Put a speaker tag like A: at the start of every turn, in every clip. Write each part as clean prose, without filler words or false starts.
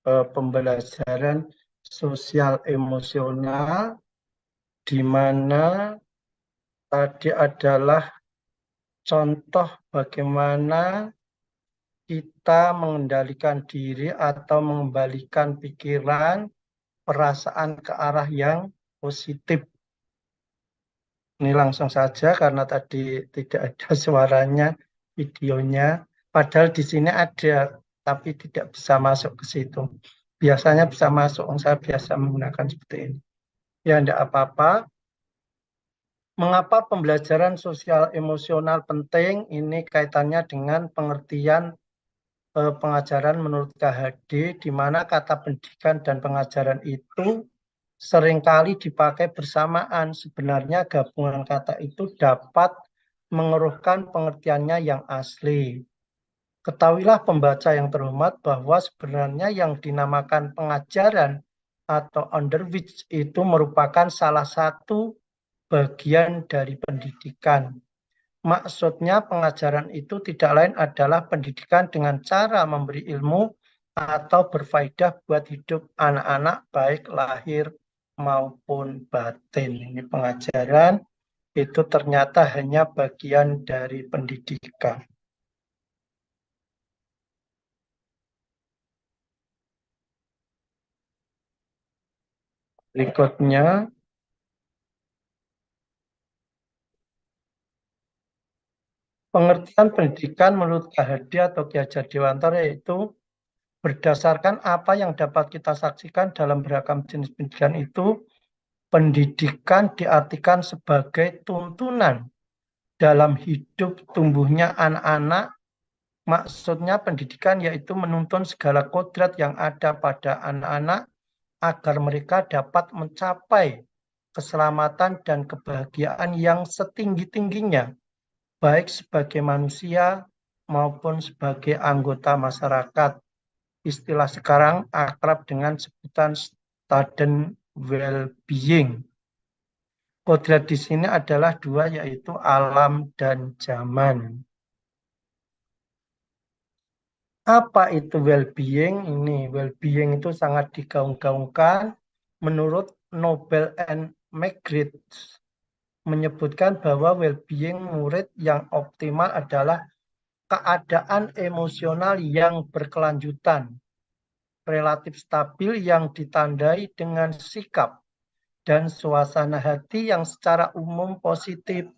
A: pembelajaran sosial emosional, di mana tadi adalah contoh bagaimana kita mengendalikan diri atau mengembalikan pikiran, perasaan ke arah yang positif. Ini langsung saja karena tadi tidak ada suaranya, videonya. Padahal di sini ada, tapi tidak bisa masuk ke situ. Biasanya bisa masuk, saya biasa menggunakan seperti ini. Ya, tidak apa-apa. Mengapa pembelajaran sosial emosional penting? Ini kaitannya dengan pengertian pengajaran menurut KHD, di mana kata pendidikan dan pengajaran itu seringkali dipakai bersamaan. Sebenarnya gabungan kata itu dapat mengeruhkan pengertiannya yang asli. Ketahuilah pembaca yang terhormat bahwa sebenarnya yang dinamakan pengajaran atau underwich itu merupakan salah satu bagian dari pendidikan. Maksudnya pengajaran itu tidak lain adalah pendidikan dengan cara memberi ilmu atau berfaedah buat hidup anak-anak baik lahir maupun batin. Ini pengajaran itu ternyata hanya bagian dari pendidikan. Berikutnya, pengertian pendidikan menurut KHD atau Ki Hajar Dewantara yaitu berdasarkan apa yang dapat kita saksikan dalam beragam jenis pendidikan itu, pendidikan diartikan sebagai tuntunan dalam hidup tumbuhnya anak-anak. Maksudnya pendidikan yaitu menuntun segala kodrat yang ada pada anak-anak agar mereka dapat mencapai keselamatan dan kebahagiaan yang setinggi-tingginya, baik sebagai manusia maupun sebagai anggota masyarakat. Istilah sekarang akrab dengan sebutan student well-being. Kodrat di sini adalah dua, yaitu alam dan zaman. Apa itu well-being? Ini well-being itu sangat digaung-gaungkan. Menurut Nobel and Magritte menyebutkan bahwa well-being murid yang optimal adalah keadaan emosional yang berkelanjutan, relatif stabil yang ditandai dengan sikap dan suasana hati yang secara umum positif,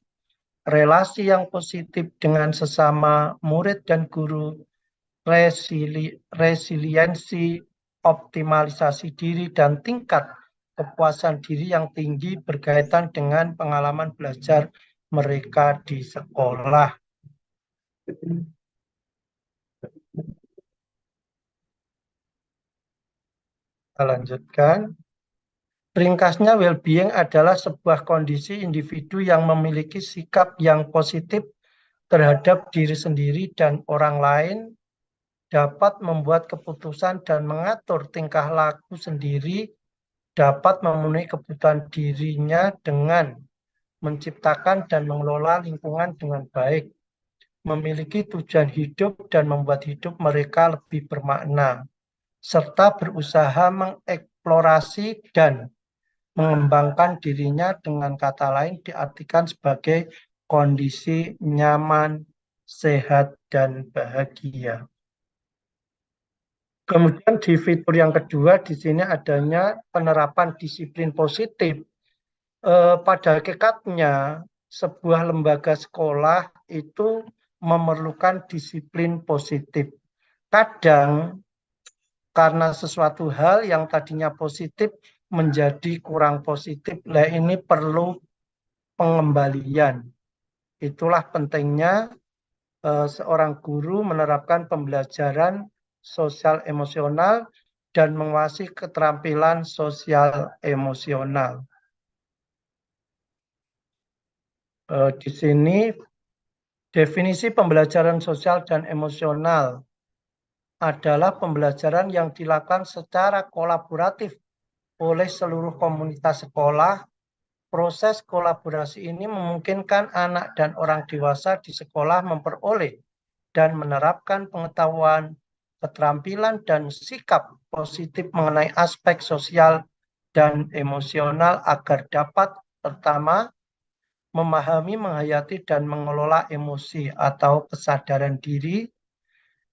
A: relasi yang positif dengan sesama murid dan guru, resiliensi, optimalisasi diri, dan tingkat kepuasan diri yang tinggi berkaitan dengan pengalaman belajar mereka di sekolah. Kita lanjutkan. Ringkasnya, well-being adalah sebuah kondisi individu yang memiliki sikap yang positif terhadap diri sendiri dan orang lain, dapat membuat keputusan dan mengatur tingkah laku sendiri, dapat memenuhi kebutuhan dirinya dengan menciptakan dan mengelola lingkungan dengan baik, memiliki tujuan hidup dan membuat hidup mereka lebih bermakna, serta berusaha mengeksplorasi dan mengembangkan dirinya. Dengan kata lain diartikan sebagai kondisi nyaman, sehat, dan bahagia. Kemudian di fitur yang kedua di sini adanya penerapan disiplin positif. Pada hakikatnya sebuah lembaga sekolah itu memerlukan disiplin positif. Kadang karena sesuatu hal yang tadinya positif menjadi kurang positif, nah ini perlu pengembalian. Itulah pentingnya seorang guru menerapkan pembelajaran sosial emosional dan menguasai keterampilan sosial emosional. Di sini definisi pembelajaran sosial dan emosional adalah pembelajaran yang dilakukan secara kolaboratif oleh seluruh komunitas sekolah. Proses kolaborasi ini memungkinkan anak dan orang dewasa di sekolah memperoleh dan menerapkan pengetahuan, keterampilan dan sikap positif mengenai aspek sosial dan emosional agar dapat pertama memahami, menghayati, dan mengelola emosi atau kesadaran diri.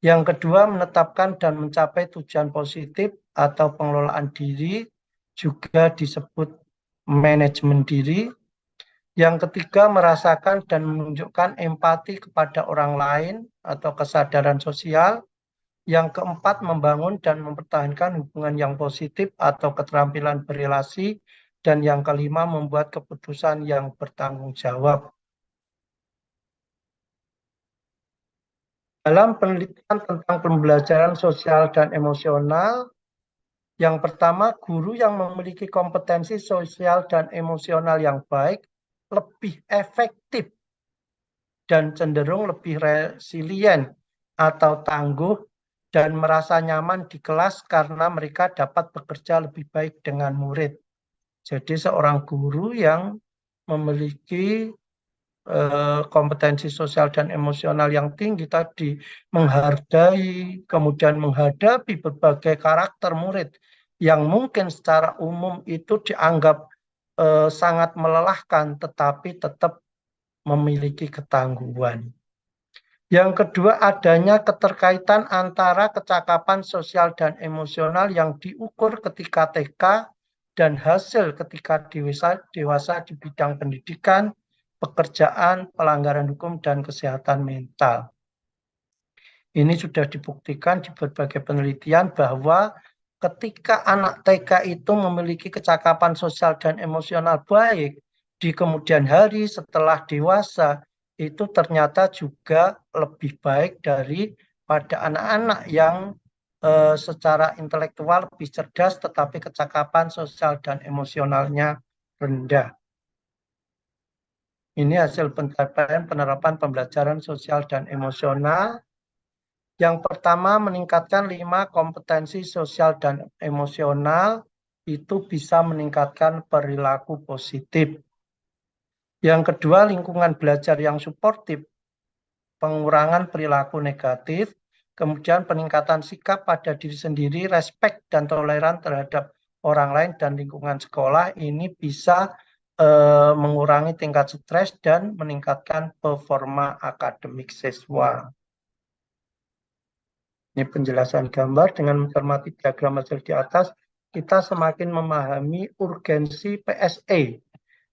A: Yang kedua, menetapkan dan mencapai tujuan positif atau pengelolaan diri, juga disebut manajemen diri. Yang ketiga, merasakan dan menunjukkan empati kepada orang lain atau kesadaran sosial. Yang keempat, membangun dan mempertahankan hubungan yang positif atau keterampilan berelasi. Dan yang kelima, membuat keputusan yang bertanggung jawab. Dalam penelitian tentang pembelajaran sosial dan emosional, yang pertama, guru yang memiliki kompetensi sosial dan emosional yang baik lebih efektif dan cenderung lebih resilient atau tangguh dan merasa nyaman di kelas karena mereka dapat bekerja lebih baik dengan murid. Jadi seorang guru yang memiliki kompetensi sosial dan emosional yang tinggi tadi, menghargai, kemudian menghadapi berbagai karakter murid yang mungkin secara umum itu dianggap sangat melelahkan, tetapi tetap memiliki ketangguhan. Yang kedua, adanya keterkaitan antara kecakapan sosial dan emosional yang diukur ketika TK dan hasil ketika dewasa di bidang pendidikan, pekerjaan, pelanggaran hukum, dan kesehatan mental. Ini sudah dibuktikan di berbagai penelitian bahwa ketika anak TK itu memiliki kecakapan sosial dan emosional baik, di kemudian hari setelah dewasa, itu ternyata juga lebih baik daripada anak-anak yang secara intelektual lebih cerdas tetapi kecakapan sosial dan emosionalnya rendah. Ini hasil pencapaian penerapan pembelajaran sosial dan emosional. Yang pertama, meningkatkan 5 kompetensi sosial dan emosional itu bisa meningkatkan perilaku positif. Yang kedua, lingkungan belajar yang suportif, pengurangan perilaku negatif, kemudian peningkatan sikap pada diri sendiri, respek dan toleran terhadap orang lain dan lingkungan sekolah. Ini bisa mengurangi tingkat stres dan meningkatkan performa akademik siswa. Ini penjelasan gambar dengan mencermati diagram hasil di atas, kita semakin memahami urgensi PSE,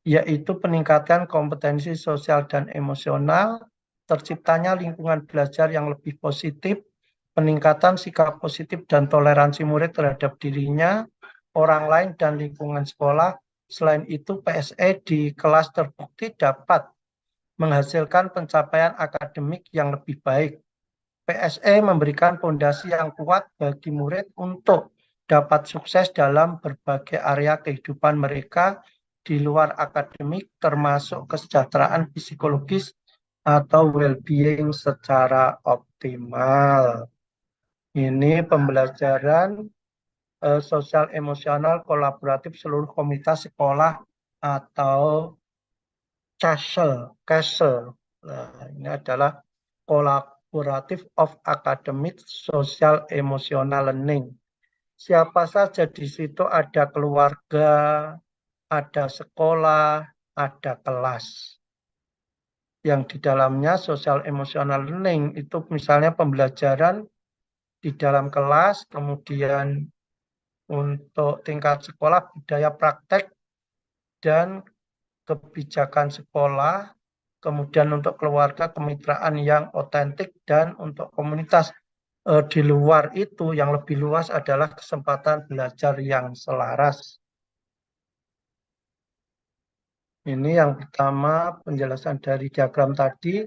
A: yaitu peningkatan kompetensi sosial dan emosional, terciptanya lingkungan belajar yang lebih positif, peningkatan sikap positif dan toleransi murid terhadap dirinya, orang lain, dan lingkungan sekolah. Selain itu, PSE di kelas terbukti dapat menghasilkan pencapaian akademik yang lebih baik. PSE memberikan fondasi yang kuat bagi murid untuk dapat sukses dalam berbagai area kehidupan mereka di luar akademik, termasuk kesejahteraan psikologis atau well-being secara optimal. Ini pembelajaran sosial emosional kolaboratif seluruh komunitas sekolah atau CASE. Nah, ini adalah Collaborative of Academic Social Emotional Learning. Siapa saja di situ, ada keluarga, ada sekolah, ada kelas. Yang di dalamnya social emotional learning itu misalnya pembelajaran di dalam kelas, kemudian untuk tingkat sekolah budaya praktek dan kebijakan sekolah, kemudian untuk keluarga kemitraan yang otentik, dan untuk komunitas di luar itu yang lebih luas adalah kesempatan belajar yang selaras. Ini yang pertama penjelasan dari diagram tadi,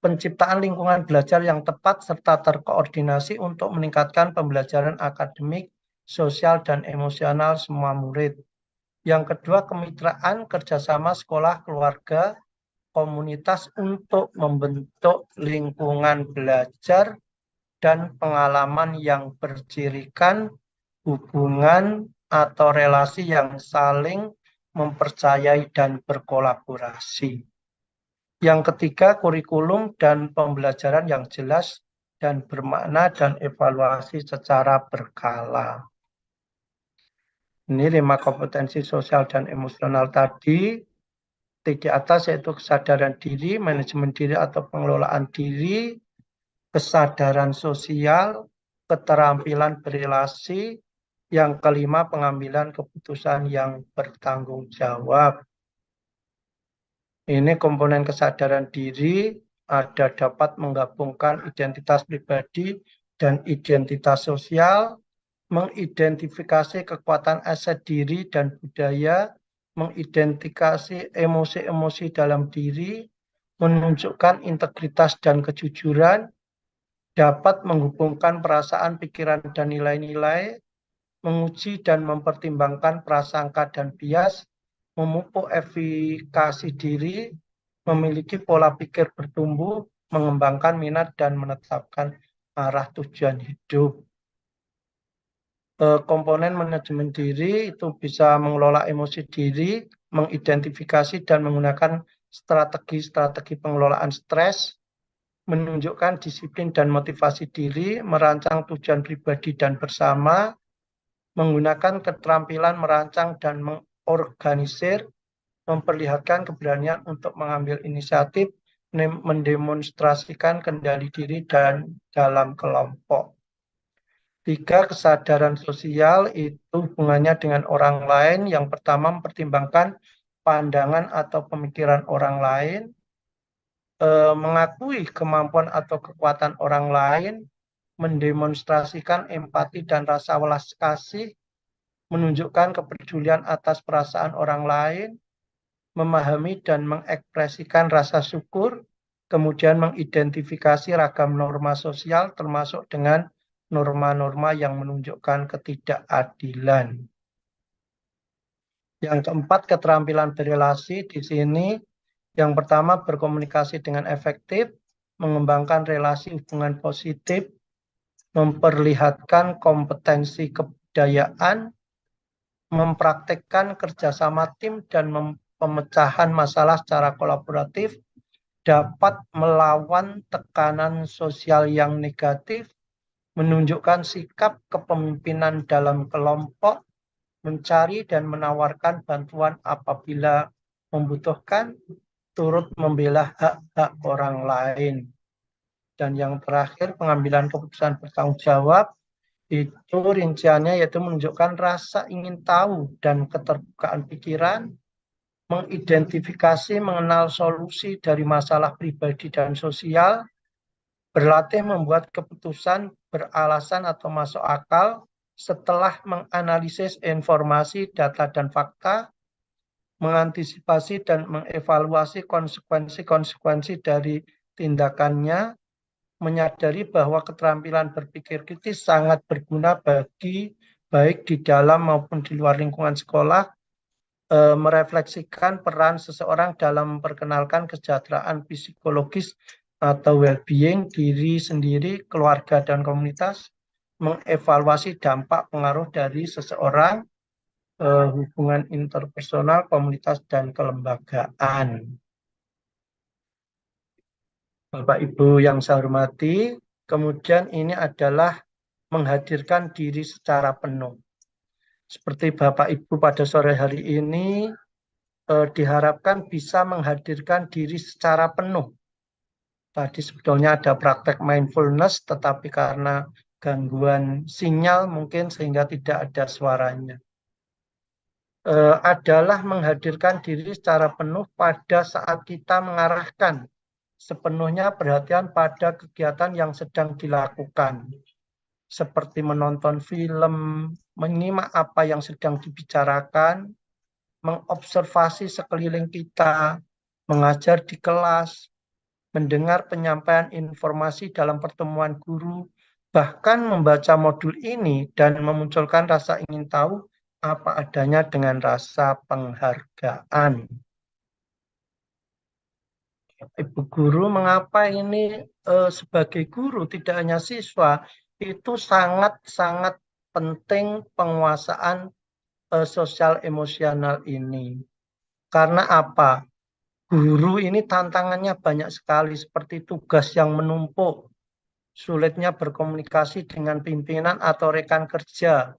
A: penciptaan lingkungan belajar yang tepat serta terkoordinasi untuk meningkatkan pembelajaran akademik, sosial, dan emosional semua murid. Yang kedua, kemitraan kerjasama sekolah, keluarga, komunitas untuk membentuk lingkungan belajar dan pengalaman yang bercirikan hubungan atau relasi yang saling mempercayai dan berkolaborasi. Yang ketiga, kurikulum dan pembelajaran yang jelas dan bermakna dan evaluasi secara berkala. Ini 5 kompetensi sosial dan emosional tadi. Di atas yaitu kesadaran diri, manajemen diri atau pengelolaan diri, kesadaran sosial, keterampilan berelasi, yang kelima pengambilan keputusan yang bertanggung jawab. Ini komponen kesadaran diri ada dapat menggabungkan identitas pribadi dan identitas sosial, mengidentifikasi kekuatan aset diri dan budaya, mengidentifikasi emosi-emosi dalam diri, menunjukkan integritas dan kejujuran, dapat menghubungkan perasaan, pikiran, dan nilai-nilai, menguji dan mempertimbangkan prasangka dan bias, memupuk efikasi diri, memiliki pola pikir bertumbuh, mengembangkan minat, dan menetapkan arah tujuan hidup. Komponen manajemen diri itu bisa mengelola emosi diri, mengidentifikasi dan menggunakan strategi-strategi pengelolaan stres, menunjukkan disiplin dan motivasi diri, merancang tujuan pribadi dan bersama, menggunakan keterampilan merancang dan mengorganisir, memperlihatkan keberanian untuk mengambil inisiatif, mendemonstrasikan kendali diri dan dalam kelompok. 3, kesadaran sosial itu hubungannya dengan orang lain. Yang pertama, mempertimbangkan pandangan atau pemikiran orang lain, mengakui kemampuan atau kekuatan orang lain, mendemonstrasikan empati dan rasa welas kasih, menunjukkan kepedulian atas perasaan orang lain, memahami dan mengekspresikan rasa syukur, kemudian mengidentifikasi ragam norma sosial termasuk dengan norma-norma yang menunjukkan ketidakadilan. Yang keempat, keterampilan berelasi di sini. Yang pertama, berkomunikasi dengan efektif, mengembangkan relasi hubungan positif, memperlihatkan kompetensi kebudayaan, mempraktekkan kerjasama tim dan pemecahan masalah secara kolaboratif, dapat melawan tekanan sosial yang negatif, menunjukkan sikap kepemimpinan dalam kelompok, mencari dan menawarkan bantuan apabila membutuhkan, turut membela hak-hak orang lain. Dan yang terakhir, pengambilan keputusan bertanggung jawab, itu rinciannya yaitu menunjukkan rasa ingin tahu dan keterbukaan pikiran, mengidentifikasi, mengenal solusi dari masalah pribadi dan sosial, berlatih membuat keputusan beralasan atau masuk akal setelah menganalisis informasi, data, dan fakta, mengantisipasi dan mengevaluasi konsekuensi-konsekuensi dari tindakannya, menyadari bahwa keterampilan berpikir kritis sangat berguna bagi baik di dalam maupun di luar lingkungan sekolah, merefleksikan peran seseorang dalam memperkenalkan kesejahteraan psikologis atau well-being diri sendiri, keluarga, dan komunitas, mengevaluasi dampak pengaruh dari seseorang, hubungan interpersonal, komunitas, dan kelembagaan. Bapak Ibu yang saya hormati, kemudian ini adalah menghadirkan diri secara penuh. Seperti Bapak Ibu pada sore hari ini diharapkan bisa menghadirkan diri secara penuh. Tadi sebetulnya ada praktek mindfulness, tetapi karena gangguan sinyal mungkin sehingga tidak ada suaranya. Adalah menghadirkan diri secara penuh pada saat kita mengarahkan sepenuhnya perhatian pada kegiatan yang sedang dilakukan. Seperti menonton film, menyimak apa yang sedang dibicarakan, mengobservasi sekeliling kita, mengajar di kelas, mendengar penyampaian informasi dalam pertemuan guru, bahkan membaca modul ini dan memunculkan rasa ingin tahu apa adanya dengan rasa penghargaan. Ibu guru, mengapa ini sebagai guru, tidak hanya siswa, itu sangat-sangat penting penguasaan sosial emosional ini. Karena apa? Guru ini tantangannya banyak sekali, seperti tugas yang menumpuk, sulitnya berkomunikasi dengan pimpinan atau rekan kerja,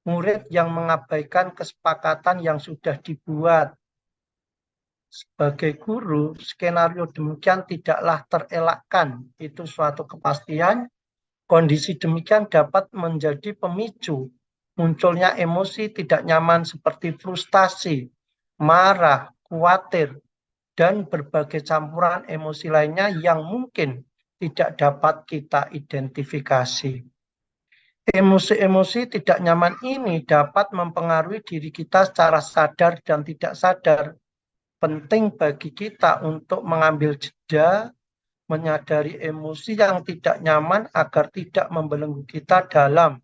A: murid yang mengabaikan kesepakatan yang sudah dibuat. Sebagai guru, skenario demikian tidaklah terelakkan. Itu suatu kepastian. Kondisi demikian dapat menjadi pemicu munculnya emosi tidak nyaman seperti frustasi, marah, khawatir, dan berbagai campuran emosi lainnya yang mungkin tidak dapat kita identifikasi. Emosi-emosi tidak nyaman ini dapat mempengaruhi diri kita secara sadar dan tidak sadar. Penting bagi kita untuk mengambil jeda, menyadari emosi yang tidak nyaman agar tidak membelenggu kita dalam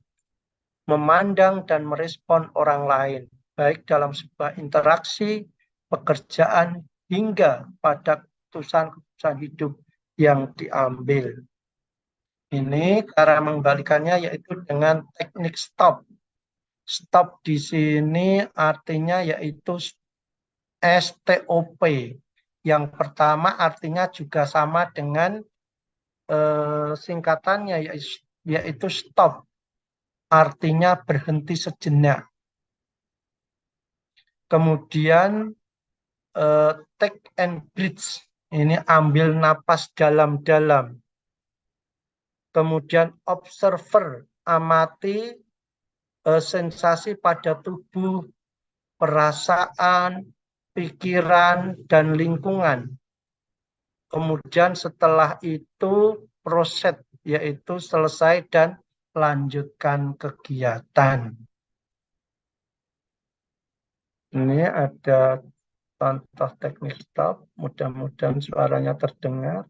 A: memandang dan merespon orang lain, baik dalam sebuah interaksi, pekerjaan, hingga pada keputusan-keputusan hidup yang diambil. Ini cara mengembalikannya yaitu dengan teknik stop. Stop di sini artinya yaitu STOP. Yang pertama artinya juga sama dengan singkatannya yaitu stop. Artinya berhenti sejenak. Kemudian take and breathe. Ini ambil napas dalam-dalam. Kemudian observer, amati sensasi pada tubuh, perasaan, pikiran, dan lingkungan. Kemudian setelah itu proses, yaitu selesai dan lanjutkan kegiatan. Ini ada contoh teknik stop, mudah-mudahan suaranya terdengar.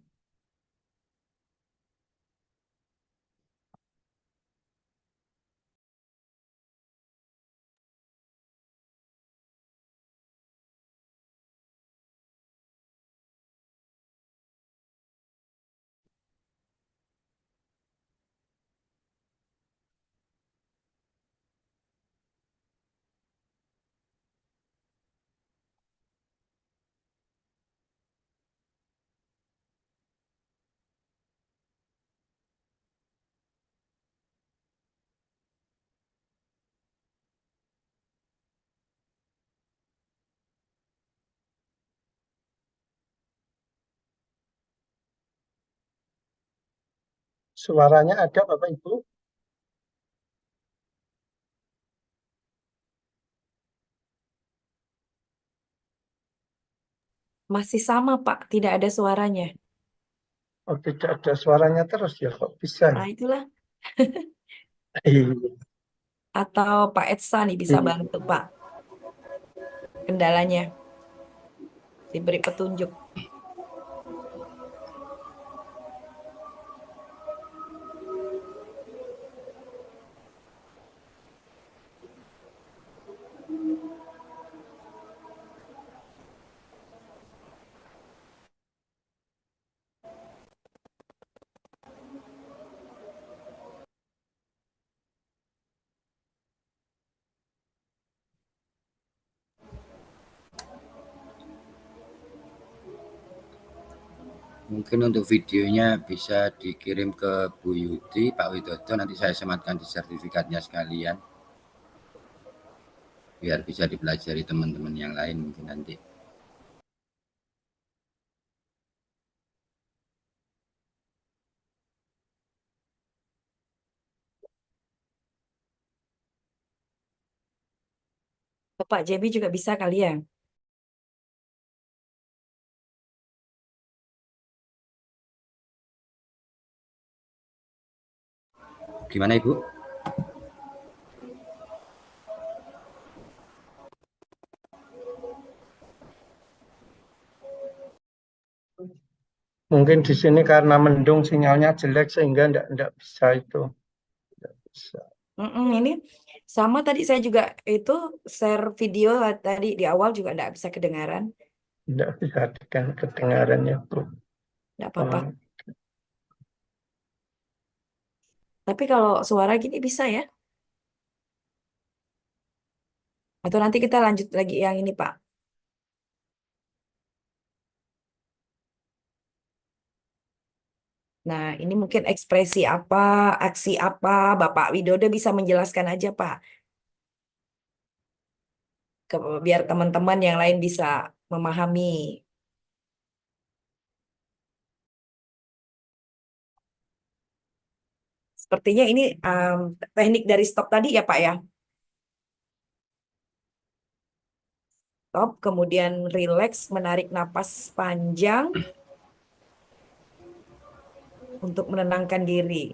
A: Suaranya ada Bapak Ibu?
B: Masih sama, Pak. Tidak ada suaranya.
A: Oh, tidak ada suaranya terus ya, kok bisa ya?
B: Nah, itulah.
A: Iya.
B: Atau Pak Edsa nih bisa
A: Iya.
B: bantu, Pak. Kendalanya. Diberi petunjuk.
C: Mungkin untuk videonya bisa dikirim ke Bu Yuti, Pak Widodo, nanti saya sematkan di sertifikatnya sekalian. Biar bisa dipelajari teman-teman yang lain mungkin nanti.
B: Bapak JB juga bisa kali ya.
C: Gimana Ibu?
A: Mungkin di sini karena mendung sinyalnya jelek sehingga enggak bisa itu. Enggak bisa.
B: Ini sama tadi saya juga itu share video tadi di awal juga nggak bisa kedengaran.
A: Enggak bisa kedengaran ya, Bu.
B: Nggak apa-apa. Tapi kalau suara gini bisa ya. Atau nanti kita lanjut lagi yang ini, Pak. Nah, ini mungkin ekspresi apa, aksi apa, Bapak Widodo bisa menjelaskan aja, Pak. Biar teman-teman yang lain bisa memahami. Sepertinya ini teknik dari stop tadi ya, Pak ya. Stop, kemudian relax, menarik napas panjang untuk menenangkan diri.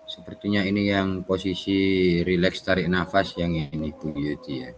C: Sepertinya ini yang posisi rileks tarik nafas yang ini Bu Yuti ya.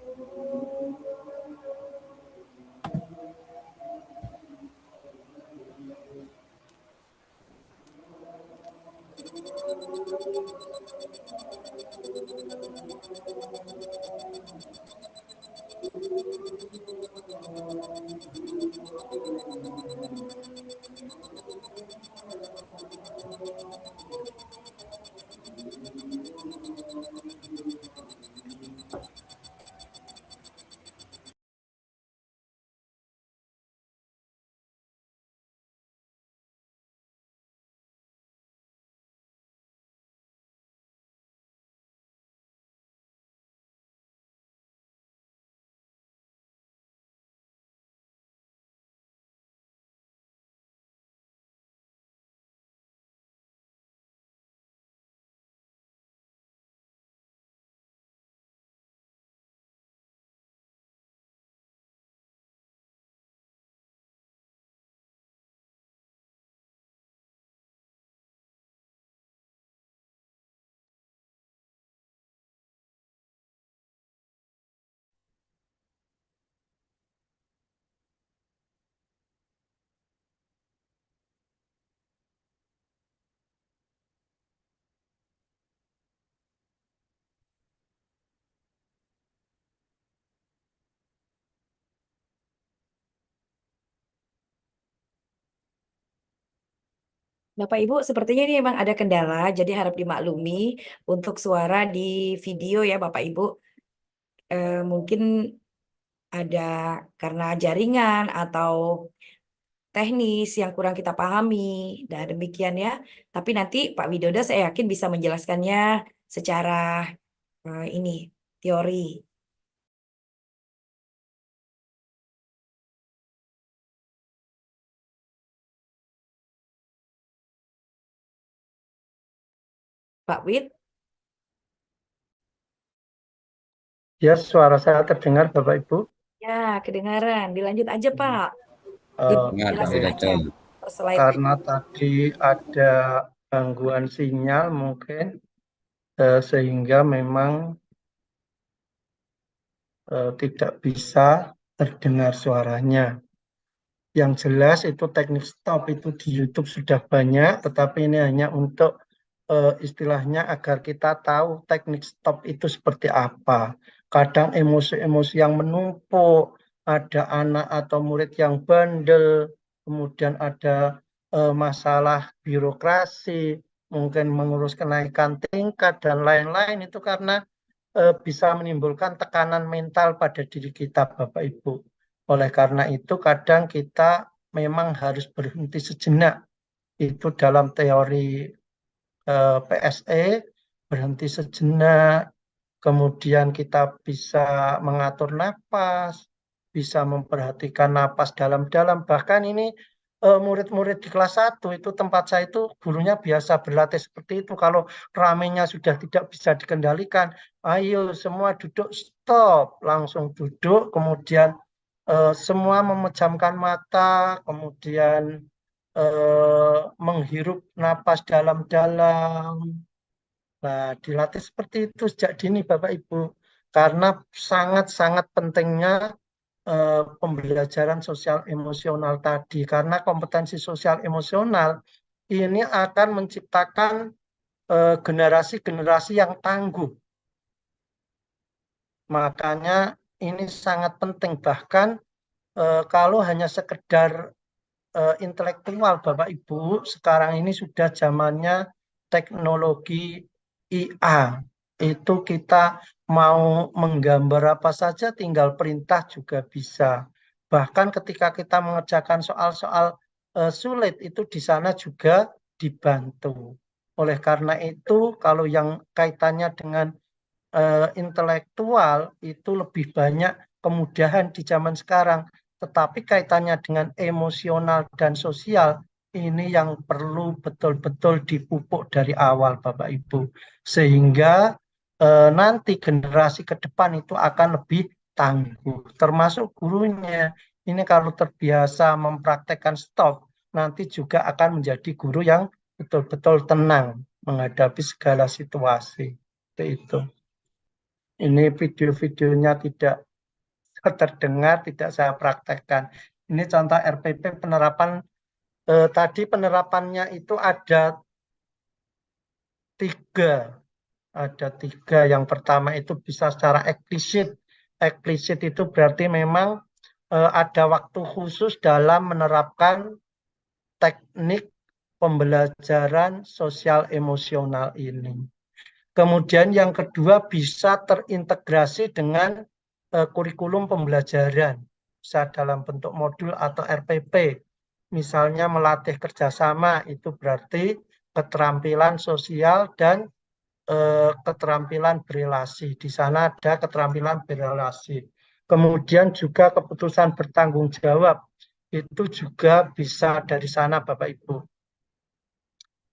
B: Bapak Ibu, sepertinya ini memang ada kendala, jadi harap dimaklumi untuk suara di video ya Bapak Ibu. Mungkin ada karena jaringan atau teknis yang kurang kita pahami, dan demikian ya. Tapi nanti Pak Widodo saya yakin bisa menjelaskannya secara ini teori. Pak Wid,
A: Ya, suara saya terdengar, Bapak Ibu.
B: ya kedengaran. Dilanjut aja Pak.
C: Dengar Pak
B: Dijelaskan aja
C: Widodo.
B: per slide.
A: Karena tadi ada gangguan sinyal mungkin, sehingga memang tidak bisa terdengar suaranya. Yang jelas itu teknik stop itu di YouTube sudah banyak, tetapi ini hanya untuk istilahnya agar kita tahu teknik stop itu seperti apa. Kadang emosi-emosi yang menumpuk, ada anak atau murid yang bandel, kemudian ada masalah birokrasi, mungkin mengurus kenaikan tingkat dan lain-lain itu karena bisa menimbulkan tekanan mental pada diri kita, Bapak Ibu. Oleh karena itu, kadang kita memang harus berhenti sejenak. Itu dalam teori PSE, berhenti sejenak, kemudian kita bisa mengatur napas, bisa memperhatikan napas dalam-dalam. Bahkan ini murid-murid di kelas 1 itu tempat saya itu gurunya biasa berlatih seperti itu. Kalau ramenya sudah tidak bisa dikendalikan, ayo semua duduk stop, langsung duduk, kemudian semua memejamkan mata, kemudian menghirup napas dalam-dalam. Nah, dilatih seperti itu sejak dini Bapak Ibu, karena sangat-sangat pentingnya pembelajaran sosial emosional tadi, karena kompetensi sosial emosional ini akan menciptakan generasi-generasi yang tangguh. Makanya ini sangat penting, bahkan kalau hanya sekedar intelektual Bapak Ibu, sekarang ini sudah zamannya teknologi IA. Itu kita mau menggambar apa saja tinggal perintah juga bisa. Bahkan ketika kita mengerjakan soal-soal sulit itu di sana juga dibantu. Oleh karena itu, kalau yang kaitannya dengan intelektual itu lebih banyak kemudahan di zaman sekarang. Tetapi kaitannya dengan emosional dan sosial ini yang perlu betul-betul dipupuk dari awal, Bapak Ibu. Sehingga nanti generasi ke depan itu akan lebih tangguh. Termasuk gurunya. Ini kalau terbiasa mempraktekkan stop, nanti juga akan menjadi guru yang betul-betul tenang menghadapi segala situasi. Itu. Ini video-videonya tidak terdengar, tidak saya praktekkan. Ini contoh RPP penerapan. Tadi penerapannya itu tiga. Ada tiga. Yang pertama itu bisa secara eksplisit. Eksplisit itu berarti memang ada waktu khusus dalam menerapkan teknik pembelajaran sosial emosional ini. Kemudian yang kedua bisa terintegrasi dengan kurikulum pembelajaran, bisa dalam bentuk modul atau RPP. Misalnya melatih kerjasama, itu berarti keterampilan sosial dan keterampilan berelasi. Di sana ada keterampilan berelasi. Kemudian juga keputusan bertanggung jawab, itu juga bisa dari sana Bapak Ibu.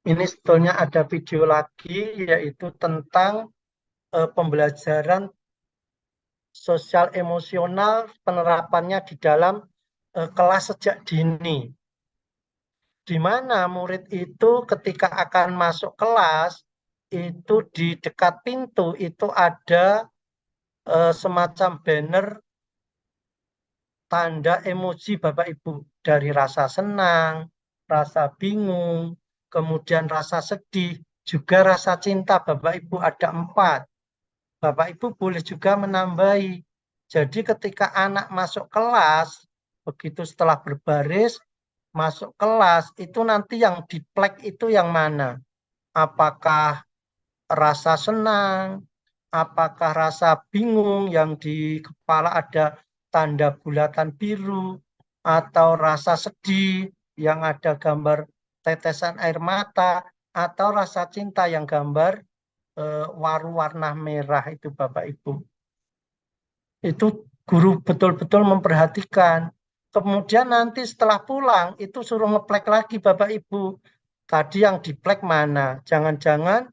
A: Ini sebetulnya ada video lagi, yaitu tentang pembelajaran sosial emosional, penerapannya di dalam kelas sejak dini. Di mana murid itu ketika akan masuk kelas, itu di dekat pintu itu ada semacam banner tanda emoji Bapak Ibu. Dari rasa senang, rasa bingung, kemudian rasa sedih, juga rasa cinta Bapak Ibu ada 4. Bapak Ibu boleh juga menambahi. Jadi ketika anak masuk kelas, begitu setelah berbaris, masuk kelas, itu nanti yang di plek itu yang mana? Apakah rasa senang, apakah rasa bingung yang di kepala ada tanda bulatan biru, atau rasa sedih yang ada gambar tetesan air mata, atau rasa cinta yang gambar waru warna merah itu Bapak Ibu. Itu guru betul-betul memperhatikan. Kemudian nanti setelah pulang itu suruh ngeplek lagi Bapak Ibu. Tadi yang diplek mana? Jangan-jangan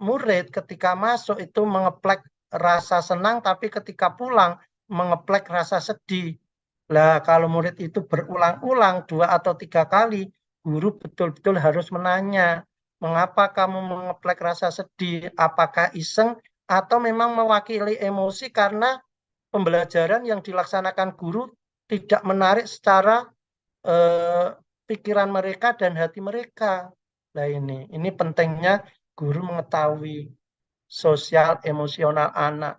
A: murid ketika masuk itu mengeplek rasa senang tapi ketika pulang mengeplek rasa sedih. Lah kalau murid itu berulang-ulang 2 atau 3 kali, guru betul-betul harus menanya, mengapa kamu mengeplek rasa sedih? Apakah iseng atau memang mewakili emosi karena pembelajaran yang dilaksanakan guru tidak menarik secara eh, pikiran mereka dan hati mereka. Nah ini pentingnya guru mengetahui sosial emosional anak.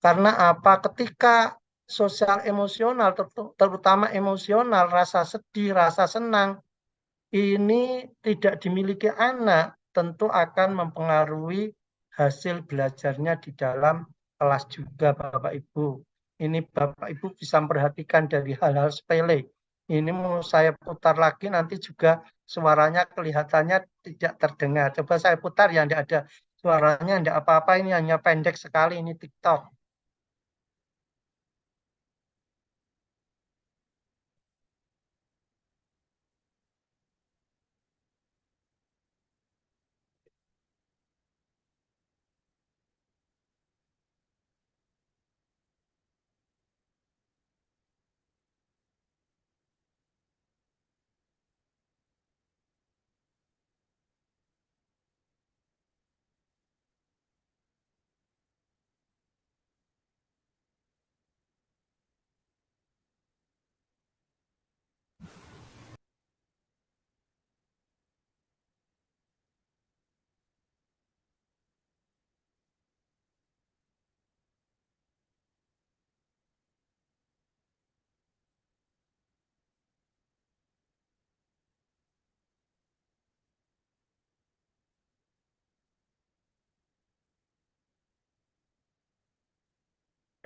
A: Karena apa? Ketika sosial emosional, terutama emosional, rasa sedih, rasa senang, ini tidak dimiliki anak, tentu akan mempengaruhi hasil belajarnya di dalam kelas juga, Bapak Ibu. Ini Bapak Ibu bisa memperhatikan dari hal-hal sepele. Ini mau saya putar lagi, nanti juga suaranya kelihatannya tidak terdengar. Coba saya putar ya, tidak ada suaranya, tidak apa-apa. Ini hanya pendek sekali, ini TikTok.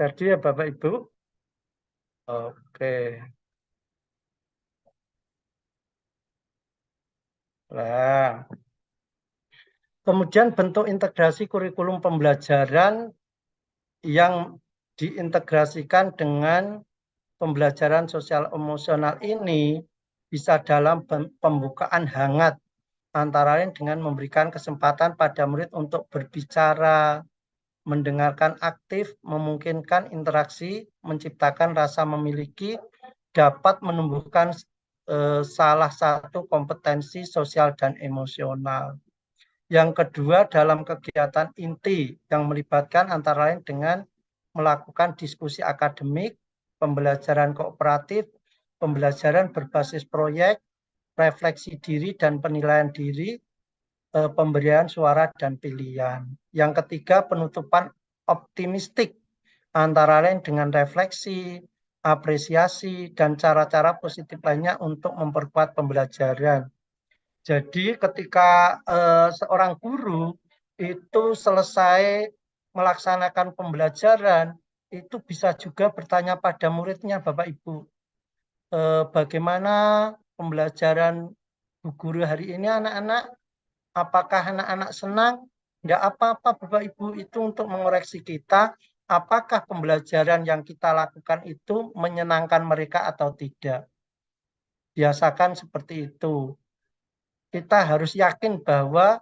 A: Tadi ya Bapak Ibu. Oke. Nah, kemudian bentuk integrasi kurikulum pembelajaran yang diintegrasikan dengan pembelajaran sosial emosional ini bisa dalam pembukaan hangat, antara lain dengan memberikan kesempatan pada murid untuk berbicara, mendengarkan aktif, memungkinkan interaksi, menciptakan rasa memiliki, dapat menumbuhkan salah satu kompetensi sosial dan emosional. Yang kedua, dalam kegiatan inti yang melibatkan antara lain dengan melakukan diskusi akademik, pembelajaran kooperatif, pembelajaran berbasis proyek, refleksi diri dan penilaian diri, pemberian suara dan pilihan. Yang ketiga, penutupan optimistik, antara lain dengan refleksi, apresiasi, dan cara-cara positif lainnya untuk memperkuat pembelajaran. Jadi ketika seorang guru itu selesai melaksanakan pembelajaran, itu bisa juga bertanya pada muridnya, Bapak Ibu, bagaimana pembelajaran Bu Guru hari ini anak-anak? Apakah anak-anak senang? Tidak apa-apa Bapak Ibu, itu untuk mengoreksi kita, apakah pembelajaran yang kita lakukan itu menyenangkan mereka atau tidak. Biasakan seperti itu. Kita harus yakin bahwa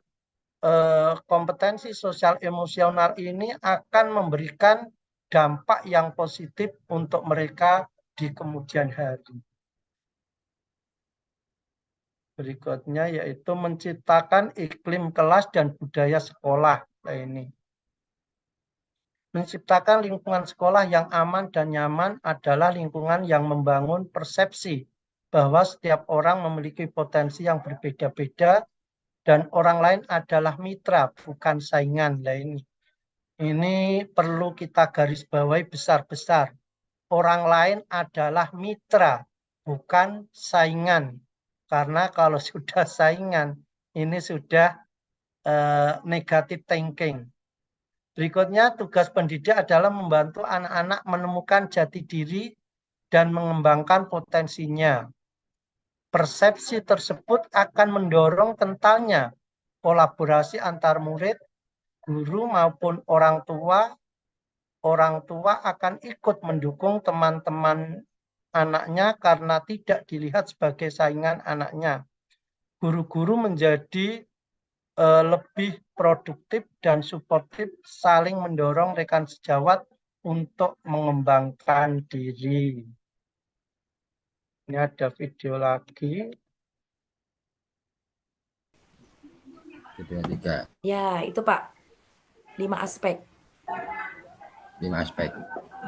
A: kompetensi sosial emosional ini akan memberikan dampak yang positif untuk mereka di kemudian hari. Berikutnya yaitu menciptakan iklim kelas dan budaya sekolah. Nah, ini. Menciptakan lingkungan sekolah yang aman dan nyaman adalah lingkungan yang membangun persepsi bahwa setiap orang memiliki potensi yang berbeda-beda dan orang lain adalah mitra, bukan saingan. Nah, ini perlu kita garis bawahi besar-besar. Orang lain adalah mitra, bukan saingan. Karena kalau sudah saingan, ini sudah negative thinking. Berikutnya, tugas pendidik adalah membantu anak-anak menemukan jati diri dan mengembangkan potensinya. Persepsi tersebut akan mendorong kentalnya kolaborasi antar murid, guru maupun orang tua. Orang tua akan ikut mendukung teman-teman anaknya karena tidak dilihat sebagai saingan anaknya. Guru-guru menjadi lebih produktif dan suportif, saling mendorong rekan sejawat untuk mengembangkan diri. Ini ada video lagi.
C: Video 3.
B: Ya, itu Pak. 5 aspek.
C: 5 aspek.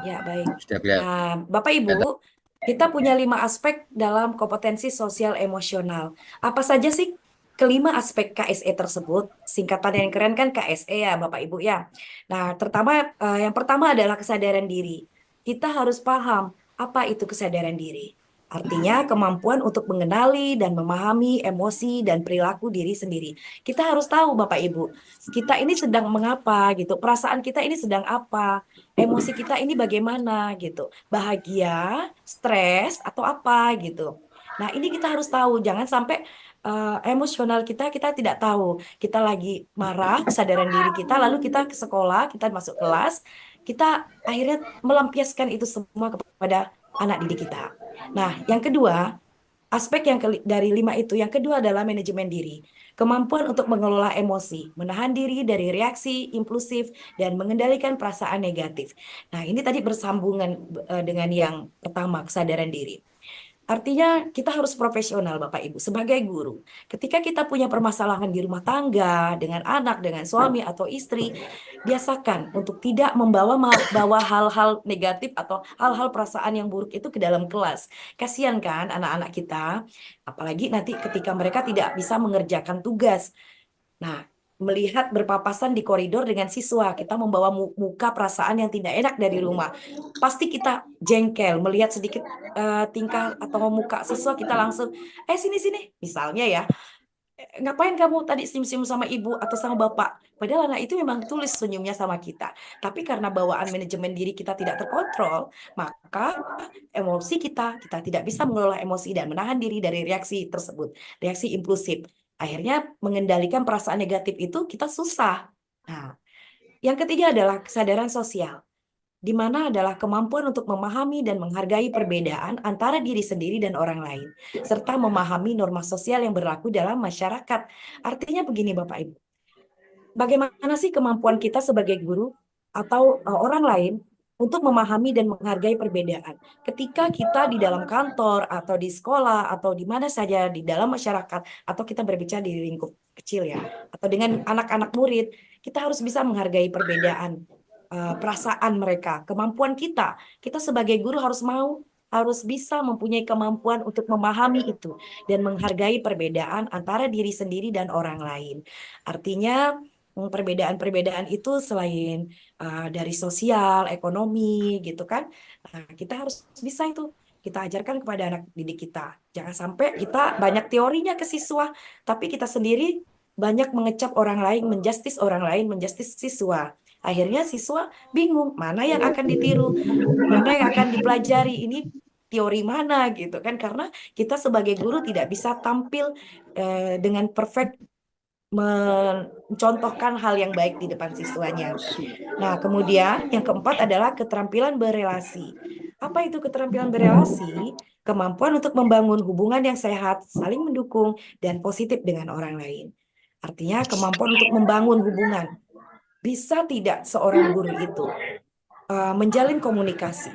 B: Ya, baik.
C: Sudah kelihatan.
B: Nah, Bapak Ibu, kita punya 5 aspek dalam kompetensi sosial emosional. Apa saja sih kelima aspek KSE tersebut? Singkatan yang keren kan KSE ya, Bapak Ibu ya. Nah, yang pertama adalah kesadaran diri. Kita harus paham apa itu kesadaran diri. Artinya kemampuan untuk mengenali dan memahami emosi dan perilaku diri sendiri. Kita harus tahu Bapak Ibu, kita ini sedang mengapa gitu, perasaan kita ini sedang apa, emosi kita ini bagaimana gitu, bahagia, stres atau apa gitu. Nah, ini kita harus tahu, jangan sampai emosional kita tidak tahu. Kita lagi marah, kesadaran diri kita, lalu kita ke sekolah, kita masuk kelas, kita akhirnya melampiaskan itu semua kepada anak didik kita. Nah, yang kedua, aspek dari 5 itu, yang kedua adalah manajemen diri. Kemampuan untuk mengelola emosi, menahan diri dari reaksi impulsif, dan mengendalikan perasaan negatif. Nah, ini tadi bersambungan dengan yang pertama, kesadaran diri. Artinya kita harus profesional Bapak Ibu sebagai guru. Ketika kita punya permasalahan di rumah tangga, dengan anak, dengan suami atau istri, biasakan untuk tidak bawa hal-hal negatif atau hal-hal perasaan yang buruk itu ke dalam kelas. Kasihan kan anak-anak kita, apalagi nanti ketika mereka tidak bisa mengerjakan tugas. Nah, melihat berpapasan di koridor dengan siswa, kita membawa muka perasaan yang tidak enak dari rumah. Pasti kita jengkel, melihat sedikit tingkah atau muka siswa, kita langsung, sini, misalnya ya. ngapain kamu tadi senyum-senyum sama ibu atau sama bapak? Padahal anak itu memang tulis senyumnya sama kita. Tapi karena bawaan manajemen diri kita tidak terkontrol, maka emosi kita tidak bisa mengelola emosi dan menahan diri dari reaksi tersebut, reaksi impulsif. Akhirnya mengendalikan perasaan negatif itu kita susah. Nah, yang ketiga adalah kesadaran sosial, di mana adalah kemampuan untuk memahami dan menghargai perbedaan antara diri sendiri dan orang lain, serta memahami norma sosial yang berlaku dalam masyarakat. Artinya begini Bapak Ibu, bagaimana sih kemampuan kita sebagai guru atau orang lain untuk memahami dan menghargai perbedaan? Ketika kita di dalam kantor atau di sekolah atau di mana saja di dalam masyarakat atau kita berbicara di lingkup kecil ya, atau dengan anak-anak murid, kita harus bisa menghargai perbedaan perasaan mereka, kemampuan kita. Kita sebagai guru harus bisa mempunyai kemampuan untuk memahami itu dan menghargai perbedaan antara diri sendiri dan orang lain. Artinya perbedaan-perbedaan itu selain dari sosial, ekonomi gitu kan. Nah, kita harus bisa itu kita ajarkan kepada anak didik kita. Jangan sampai kita banyak teorinya ke siswa, tapi kita sendiri banyak mengecap orang lain, menjustis orang lain, menjustis siswa. Akhirnya siswa bingung mana yang akan ditiru, mana yang akan dipelajari, ini teori mana gitu kan, karena kita sebagai guru tidak bisa tampil dengan perfect mencontohkan hal yang baik di depan siswanya. Nah, kemudian yang keempat adalah keterampilan berelasi. Apa itu keterampilan berelasi? Kemampuan untuk membangun hubungan yang sehat, saling mendukung, dan positif dengan orang lain. Artinya kemampuan untuk membangun hubungan. Bisa tidak seorang guru itu menjalin komunikasi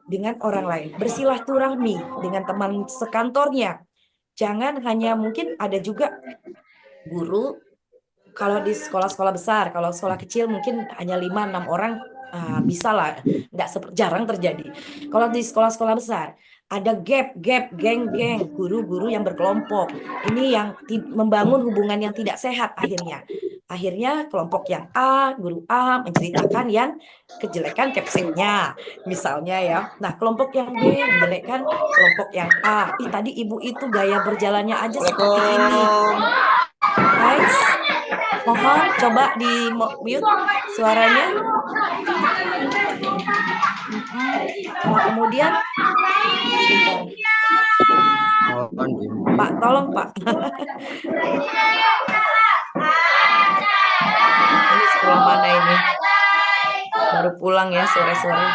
B: dengan orang lain, bersilaturahmi dengan teman sekantornya. Jangan hanya, mungkin ada juga guru kalau di sekolah-sekolah besar, kalau sekolah kecil mungkin hanya 5-6 orang bisa lah, jarang terjadi. Kalau di sekolah-sekolah besar ada geng-geng, guru-guru yang berkelompok. Ini yang membangun hubungan yang tidak sehat akhirnya. Akhirnya kelompok yang A, guru A menceritakan yang kejelekan captionnya, misalnya ya. Nah, kelompok yang B menjelekkan kelompok yang A. Ih, tadi ibu itu gaya berjalannya aja seperti ini. Guys, mohon coba di mute suaranya. Nah, kemudian sebentar. Pak, tolong Pak. Ini sekolah mana ini? Baru pulang ya sore-sore.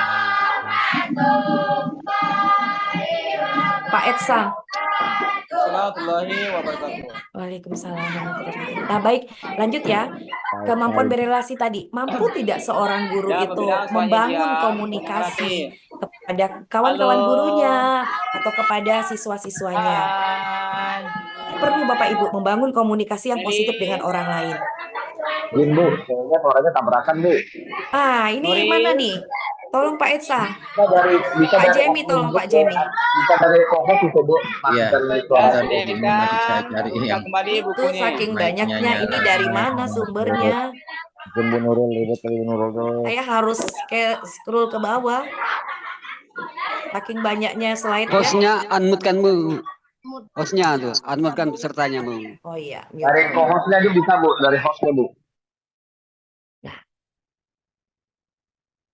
B: Pak Etsa. Waalaikumsalam. Nah, baik, lanjut ya. Kemampuan berelasi tadi. Mampu tidak seorang guru itu membangun komunikasi kepada kawan-kawan gurunya atau kepada siswa-siswanya? Perlu Bapak Ibu membangun komunikasi yang positif dengan orang lain.
D: Bin, Bu, kayaknya suaranya tabrakan, Bu.
B: Ini mana nih? Tolong Pak Etsa.
D: Bisa
B: Pak Jemi, tolong Pak Jemi.
D: Bisa dari Koko bisa, Bu.
C: Iya.
B: Itu saking banyaknya, ini dari mana sumbernya? Saya harus scroll ke bawah. Saking banyaknya slide-nya.
E: Hostnya unmute kan, Bu. Hostnya tuh, unmute kan pesertanya, Bu.
B: Oh iya.
D: Dari co-hostnya aja bisa, Bu. Dari hostnya, Bu.
B: Nah,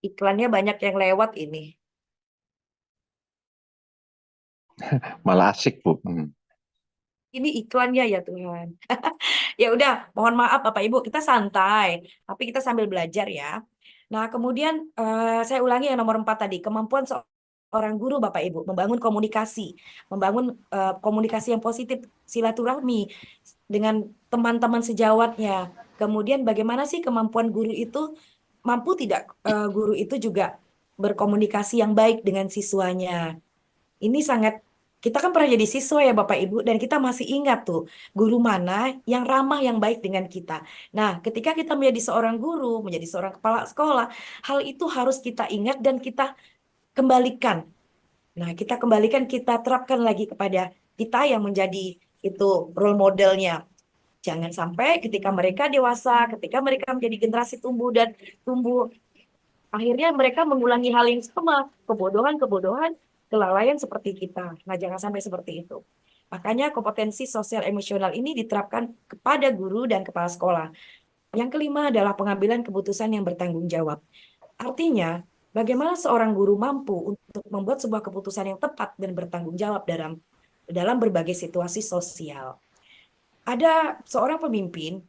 B: iklannya banyak yang lewat ini.
F: Malah asik, Bu.
B: Ini iklannya ya Tuhan. Ya udah, mohon maaf Bapak Ibu, kita santai, tapi kita sambil belajar ya. Nah, kemudian saya ulangi yang nomor 4 tadi, kemampuan seorang guru Bapak Ibu membangun komunikasi, membangun komunikasi yang positif, silaturahmi dengan teman-teman sejawatnya. Kemudian bagaimana sih kemampuan guru itu, mampu tidak guru itu juga berkomunikasi yang baik dengan siswanya. Ini sangat, kita kan pernah jadi siswa ya Bapak Ibu, dan kita masih ingat tuh guru mana yang ramah, yang baik dengan kita. Nah, ketika kita menjadi seorang guru, menjadi seorang kepala sekolah, hal itu harus kita ingat dan kita kembalikan. Nah, kita kembalikan, kita terapkan lagi kepada kita yang menjadi itu role modelnya. Jangan sampai ketika mereka dewasa, ketika mereka menjadi generasi tumbuh, akhirnya mereka mengulangi hal yang sama, kebodohan, kelalaian seperti kita. Nah, jangan sampai seperti itu. Makanya kompetensi sosial emosional ini diterapkan kepada guru dan kepala sekolah. Yang kelima adalah pengambilan keputusan yang bertanggung jawab. Artinya, bagaimana seorang guru mampu untuk membuat sebuah keputusan yang tepat dan bertanggung jawab dalam berbagai situasi sosial. Ada seorang pemimpin,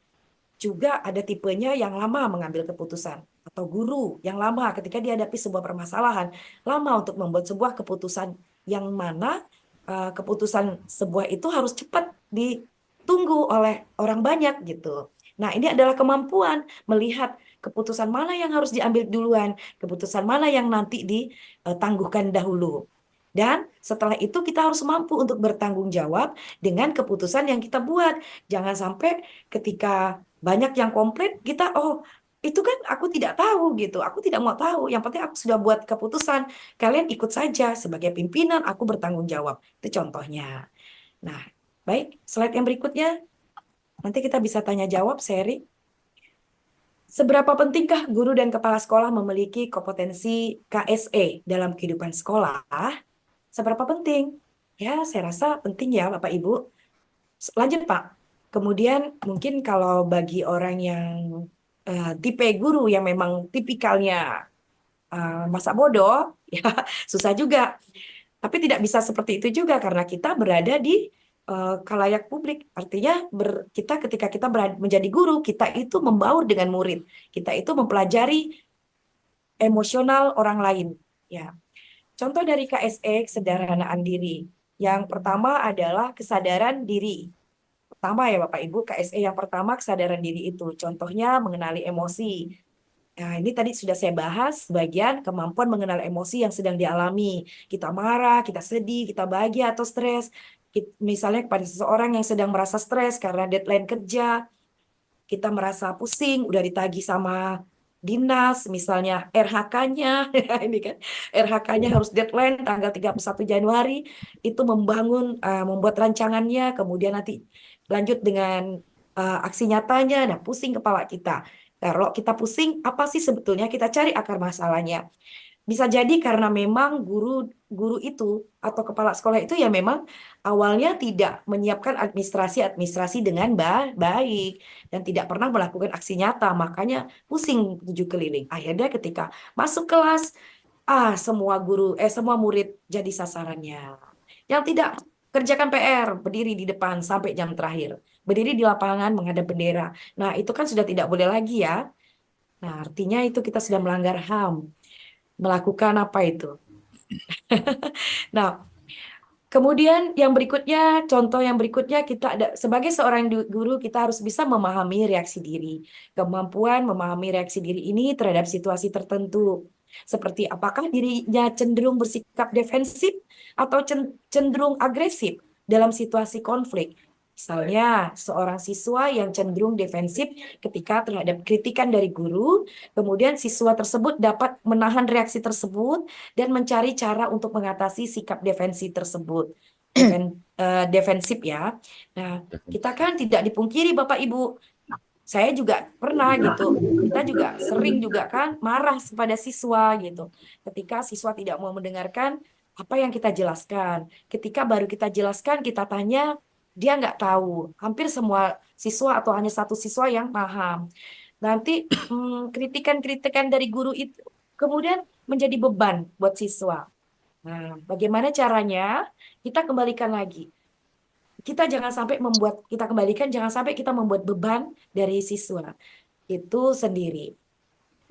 B: juga ada tipenya yang lama mengambil keputusan, atau guru yang lama ketika dihadapi sebuah permasalahan, lama untuk membuat sebuah keputusan yang mana keputusan sebuah itu harus cepat ditunggu oleh orang banyak gitu. Nah, ini adalah kemampuan melihat keputusan mana yang harus diambil duluan, keputusan mana yang nanti ditangguhkan dahulu. Dan setelah itu kita harus mampu untuk bertanggung jawab dengan keputusan yang kita buat. Jangan sampai ketika banyak yang komplain, kita, oh itu kan aku tidak tahu gitu, aku tidak mau tahu. Yang penting aku sudah buat keputusan, kalian ikut saja. Sebagai pimpinan, aku bertanggung jawab. Itu contohnya. Nah, baik, slide yang berikutnya. Nanti kita bisa tanya jawab, seri. Seberapa pentingkah guru dan kepala sekolah memiliki kompetensi KSE dalam kehidupan sekolah? Seberapa penting? Ya, saya rasa penting ya, Bapak Ibu. Lanjut, Pak. Kemudian mungkin kalau bagi orang yang tipe guru yang memang tipikalnya masa bodoh, ya susah juga. Tapi tidak bisa seperti itu juga karena kita berada di khalayak publik. Artinya kita ketika kita menjadi guru, kita itu membaur dengan murid. Kita itu mempelajari emosional orang lain. Ya. Contoh dari KSE, kesederhanaan diri. Yang pertama adalah kesadaran diri. Pertama ya Bapak Ibu, KSE yang pertama kesadaran diri itu. Contohnya mengenali emosi. Nah, ini tadi sudah saya bahas bagian kemampuan mengenal emosi yang sedang dialami. Kita marah, kita sedih, kita bahagia atau stres. Misalnya kepada seseorang yang sedang merasa stres karena deadline kerja, kita merasa pusing, udah ditagih sama dinas, misalnya RH-nya, ini kan, RH-nya harus deadline tanggal 31 Januari, itu membuat rancangannya, kemudian nanti lanjut dengan aksi nyatanya, nah pusing kepala kita. Kalau kita pusing, apa sih sebetulnya? Kita cari akar masalahnya. Bisa jadi karena memang guru itu atau kepala sekolah itu ya memang awalnya tidak menyiapkan administrasi dengan baik dan tidak pernah melakukan aksi nyata, makanya pusing tujuh keliling. Akhirnya ketika masuk kelas, semua murid jadi sasarannya. Yang tidak kerjakan PR, berdiri di depan sampai jam terakhir, berdiri di lapangan menghadap bendera. Nah, itu kan sudah tidak boleh lagi ya. Nah, artinya itu kita sudah melanggar HAM. Melakukan apa itu? Nah, kemudian yang berikutnya, contoh yang berikutnya kita ada sebagai seorang guru kita harus bisa memahami reaksi diri. Kemampuan memahami reaksi diri ini terhadap situasi tertentu. Seperti apakah dirinya cenderung bersikap defensif atau cenderung agresif dalam situasi konflik. Misalnya, seorang siswa yang cenderung defensif ketika terhadap kritikan dari guru, kemudian siswa tersebut dapat menahan reaksi tersebut dan mencari cara untuk mengatasi sikap defensif tersebut. Defensif ya. Nah, kita kan tidak dipungkiri Bapak Ibu, saya juga pernah gitu. Kita juga sering juga kan marah kepada siswa gitu. Ketika siswa tidak mau mendengarkan apa yang kita jelaskan. Ketika baru kita jelaskan, kita tanya, dia nggak tahu. Hampir semua siswa atau hanya satu siswa yang paham. Nanti kritikan-kritikan dari guru itu kemudian menjadi beban buat siswa. Nah, bagaimana caranya? Kita kembalikan lagi. Jangan sampai kita membuat beban dari siswa itu sendiri.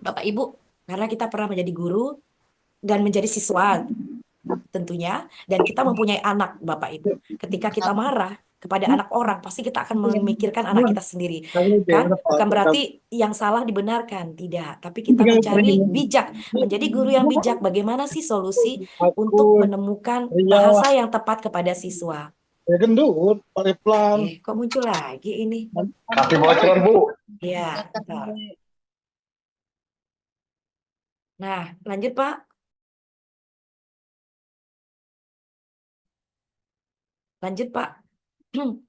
B: Bapak Ibu, karena kita pernah menjadi guru dan menjadi siswa tentunya, dan kita mempunyai anak Bapak Ibu. Ketika kita marah kepada anak orang, pasti kita akan memikirkan anak kita sendiri. Kan? Bukan berarti yang salah dibenarkan, tidak. Tapi kita mencari bijak, menjadi guru yang bijak. Bagaimana sih solusi untuk menemukan bahasa yang tepat kepada siswa?
G: Ya gendut, pakai pelan.
B: Kok muncul lagi ini?
D: Kasih bocor, Bu.
B: Ya, bentar. Nah, lanjut Pak. Lanjut Pak.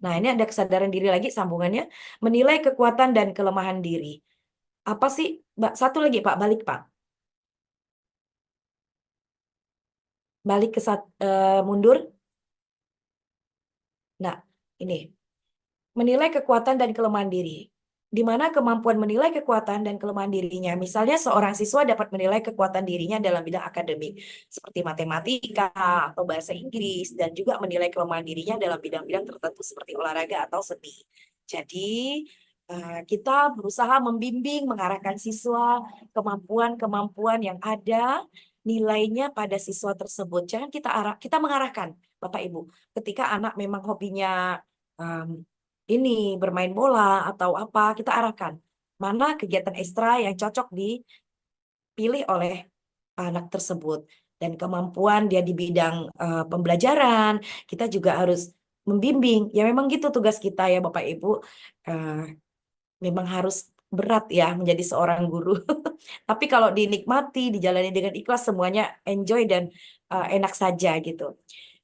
B: Nah, ini ada kesadaran diri lagi sambungannya. Menilai kekuatan dan kelemahan diri. Apa sih, Mbak? Satu lagi Pak, balik Pak. Balik ke mundur. Nah, ini menilai kekuatan dan kelemahan diri. Di mana kemampuan menilai kekuatan dan kelemahan dirinya. Misalnya seorang siswa dapat menilai kekuatan dirinya dalam bidang akademik, seperti matematika atau bahasa Inggris, dan juga menilai kelemahan dirinya dalam bidang-bidang tertentu seperti olahraga atau seni. Jadi, kita berusaha membimbing, mengarahkan siswa, kemampuan-kemampuan yang ada, nilainya pada siswa tersebut. Jangan kita mengarahkan, Bapak Ibu. Ketika anak memang hobinya ini bermain bola atau apa, kita arahkan mana kegiatan ekstra yang cocok dipilih oleh anak tersebut. Dan kemampuan dia di bidang pembelajaran, kita juga harus membimbing. Ya memang gitu tugas kita ya Bapak Ibu. Memang harus berat ya menjadi seorang guru. Tapi kalau dinikmati, dijalani dengan ikhlas, semuanya enjoy dan enak saja gitu.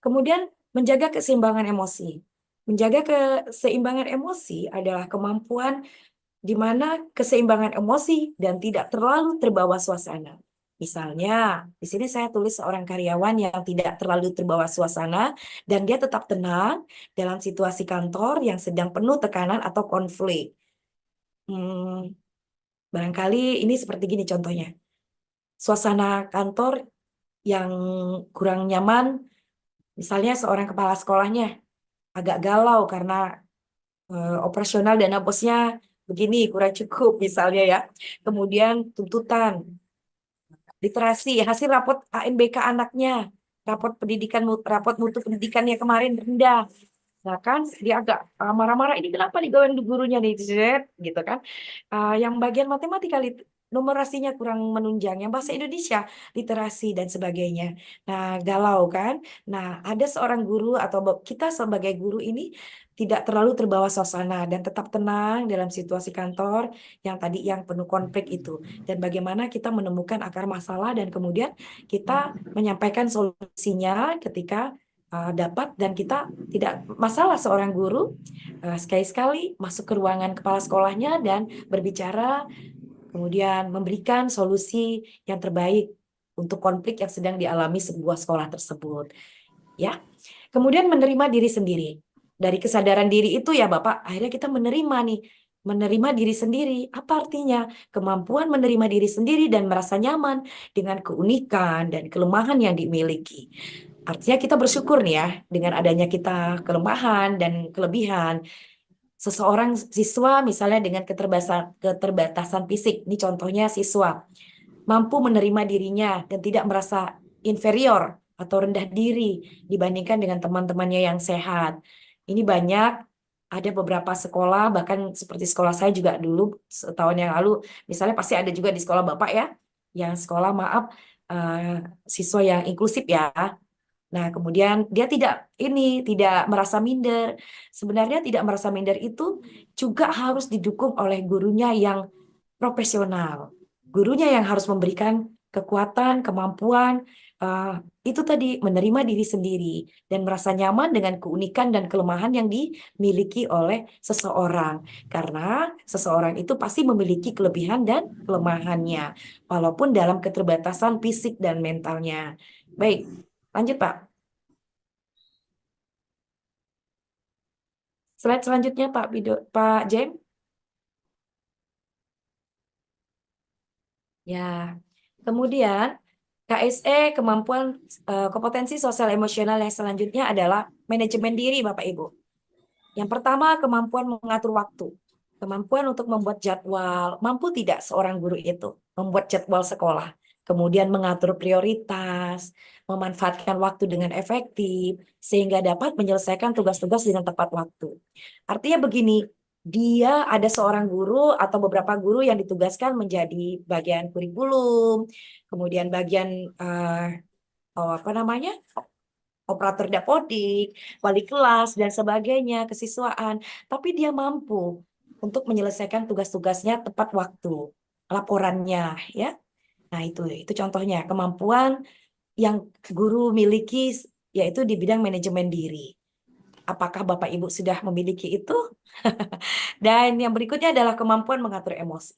B: Kemudian menjaga keseimbangan emosi. Menjaga keseimbangan emosi adalah kemampuan di mana keseimbangan emosi dan tidak terlalu terbawa suasana. Misalnya, di sini saya tulis seorang karyawan yang tidak terlalu terbawa suasana dan dia tetap tenang dalam situasi kantor yang sedang penuh tekanan atau konflik. Barangkali ini seperti gini contohnya. Suasana kantor yang kurang nyaman, misalnya seorang kepala sekolahnya agak galau karena operasional dana bosnya begini, kurang cukup misalnya ya. Kemudian tuntutan, literasi, hasil rapot ANBK anaknya, rapot mutu pendidikannya kemarin rendah. Nah kan dia agak marah-marah, ini kenapa nih gurunya nih, gitu kan. Yang bagian matematika numerasinya kurang menunjang, yang bahasa Indonesia literasi dan sebagainya. Nah galau kan. Nah ada seorang guru atau kita sebagai guru ini tidak terlalu terbawa suasana dan tetap tenang dalam situasi kantor yang tadi yang penuh konflik itu. Dan bagaimana kita menemukan akar masalah dan kemudian kita menyampaikan solusinya ketika dapat, dan kita tidak masalah seorang guru sekali-sekali masuk ke ruangan kepala sekolahnya dan berbicara, kemudian memberikan solusi yang terbaik untuk konflik yang sedang dialami sebuah sekolah tersebut. Ya, kemudian menerima diri sendiri. Dari kesadaran diri itu ya Bapak, akhirnya kita menerima nih, menerima diri sendiri. Apa artinya? Kemampuan menerima diri sendiri dan merasa nyaman dengan keunikan dan kelemahan yang dimiliki. Artinya kita bersyukur nih ya, dengan adanya kita kelemahan dan kelebihan. Seseorang siswa misalnya dengan keterbatasan fisik, ini contohnya siswa, mampu menerima dirinya dan tidak merasa inferior atau rendah diri dibandingkan dengan teman-temannya yang sehat. Ini banyak, ada beberapa sekolah, bahkan seperti sekolah saya juga dulu setahun yang lalu, misalnya pasti ada juga di sekolah Bapak ya, yang sekolah siswa yang inklusif ya. Nah, kemudian dia tidak merasa minder. Sebenarnya tidak merasa minder itu juga harus didukung oleh gurunya yang profesional. Gurunya yang harus memberikan kekuatan, kemampuan, itu tadi menerima diri sendiri dan merasa nyaman dengan keunikan dan kelemahan yang dimiliki oleh seseorang. Karena seseorang itu pasti memiliki kelebihan dan kelemahannya, walaupun dalam keterbatasan fisik dan mentalnya. Baik, lanjut Pak. Slide selanjutnya Pak Jem. Ya, kemudian KSE kemampuan kompetensi sosial emosional yang selanjutnya adalah manajemen diri Bapak Ibu. Yang pertama kemampuan mengatur waktu, kemampuan untuk membuat jadwal. Mampu tidak seorang guru itu membuat jadwal sekolah, kemudian mengatur prioritas, memanfaatkan waktu dengan efektif sehingga dapat menyelesaikan tugas-tugas dengan tepat waktu. Artinya begini, dia ada seorang guru atau beberapa guru yang ditugaskan menjadi bagian kurikulum, kemudian bagian operator dapodik, wali kelas dan sebagainya, kesiswaan, tapi dia mampu untuk menyelesaikan tugas-tugasnya tepat waktu, laporannya ya. Nah, itu contohnya kemampuan yang guru miliki, yaitu di bidang manajemen diri. Apakah Bapak Ibu sudah memiliki itu? Dan yang berikutnya adalah kemampuan mengatur emosi.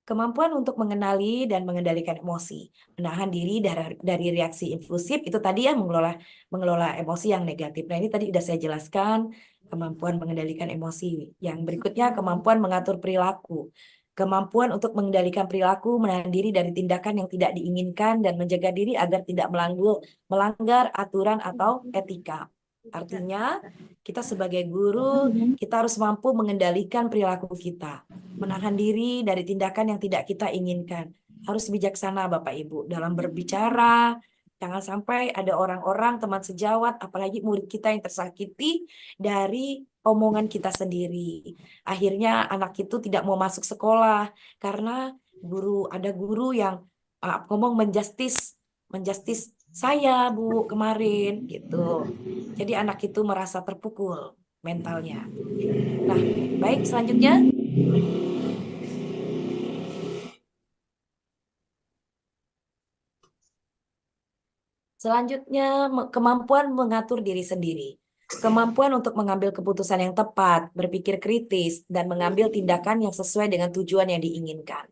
B: Kemampuan untuk mengenali dan mengendalikan emosi, menahan diri dari reaksi impulsif, itu tadi ya mengelola emosi yang negatif. Nah, ini tadi sudah saya jelaskan, kemampuan mengendalikan emosi. Yang berikutnya, kemampuan mengatur perilaku. Kemampuan untuk mengendalikan perilaku, menahan diri dari tindakan yang tidak diinginkan, dan menjaga diri agar tidak melanggar aturan atau etika. Artinya, kita sebagai guru, kita harus mampu mengendalikan perilaku kita, menahan diri dari tindakan yang tidak kita inginkan. Harus bijaksana Bapak Ibu dalam berbicara. Jangan sampai ada orang-orang, teman sejawat, apalagi murid kita yang tersakiti dari omongan kita sendiri. Akhirnya anak itu tidak mau masuk sekolah karena ada guru yang ngomong menjustis saya Bu kemarin gitu. Jadi anak itu merasa terpukul mentalnya. Nah, baik selanjutnya. Selanjutnya, kemampuan mengatur diri sendiri. Kemampuan untuk mengambil keputusan yang tepat, berpikir kritis, dan mengambil tindakan yang sesuai dengan tujuan yang diinginkan.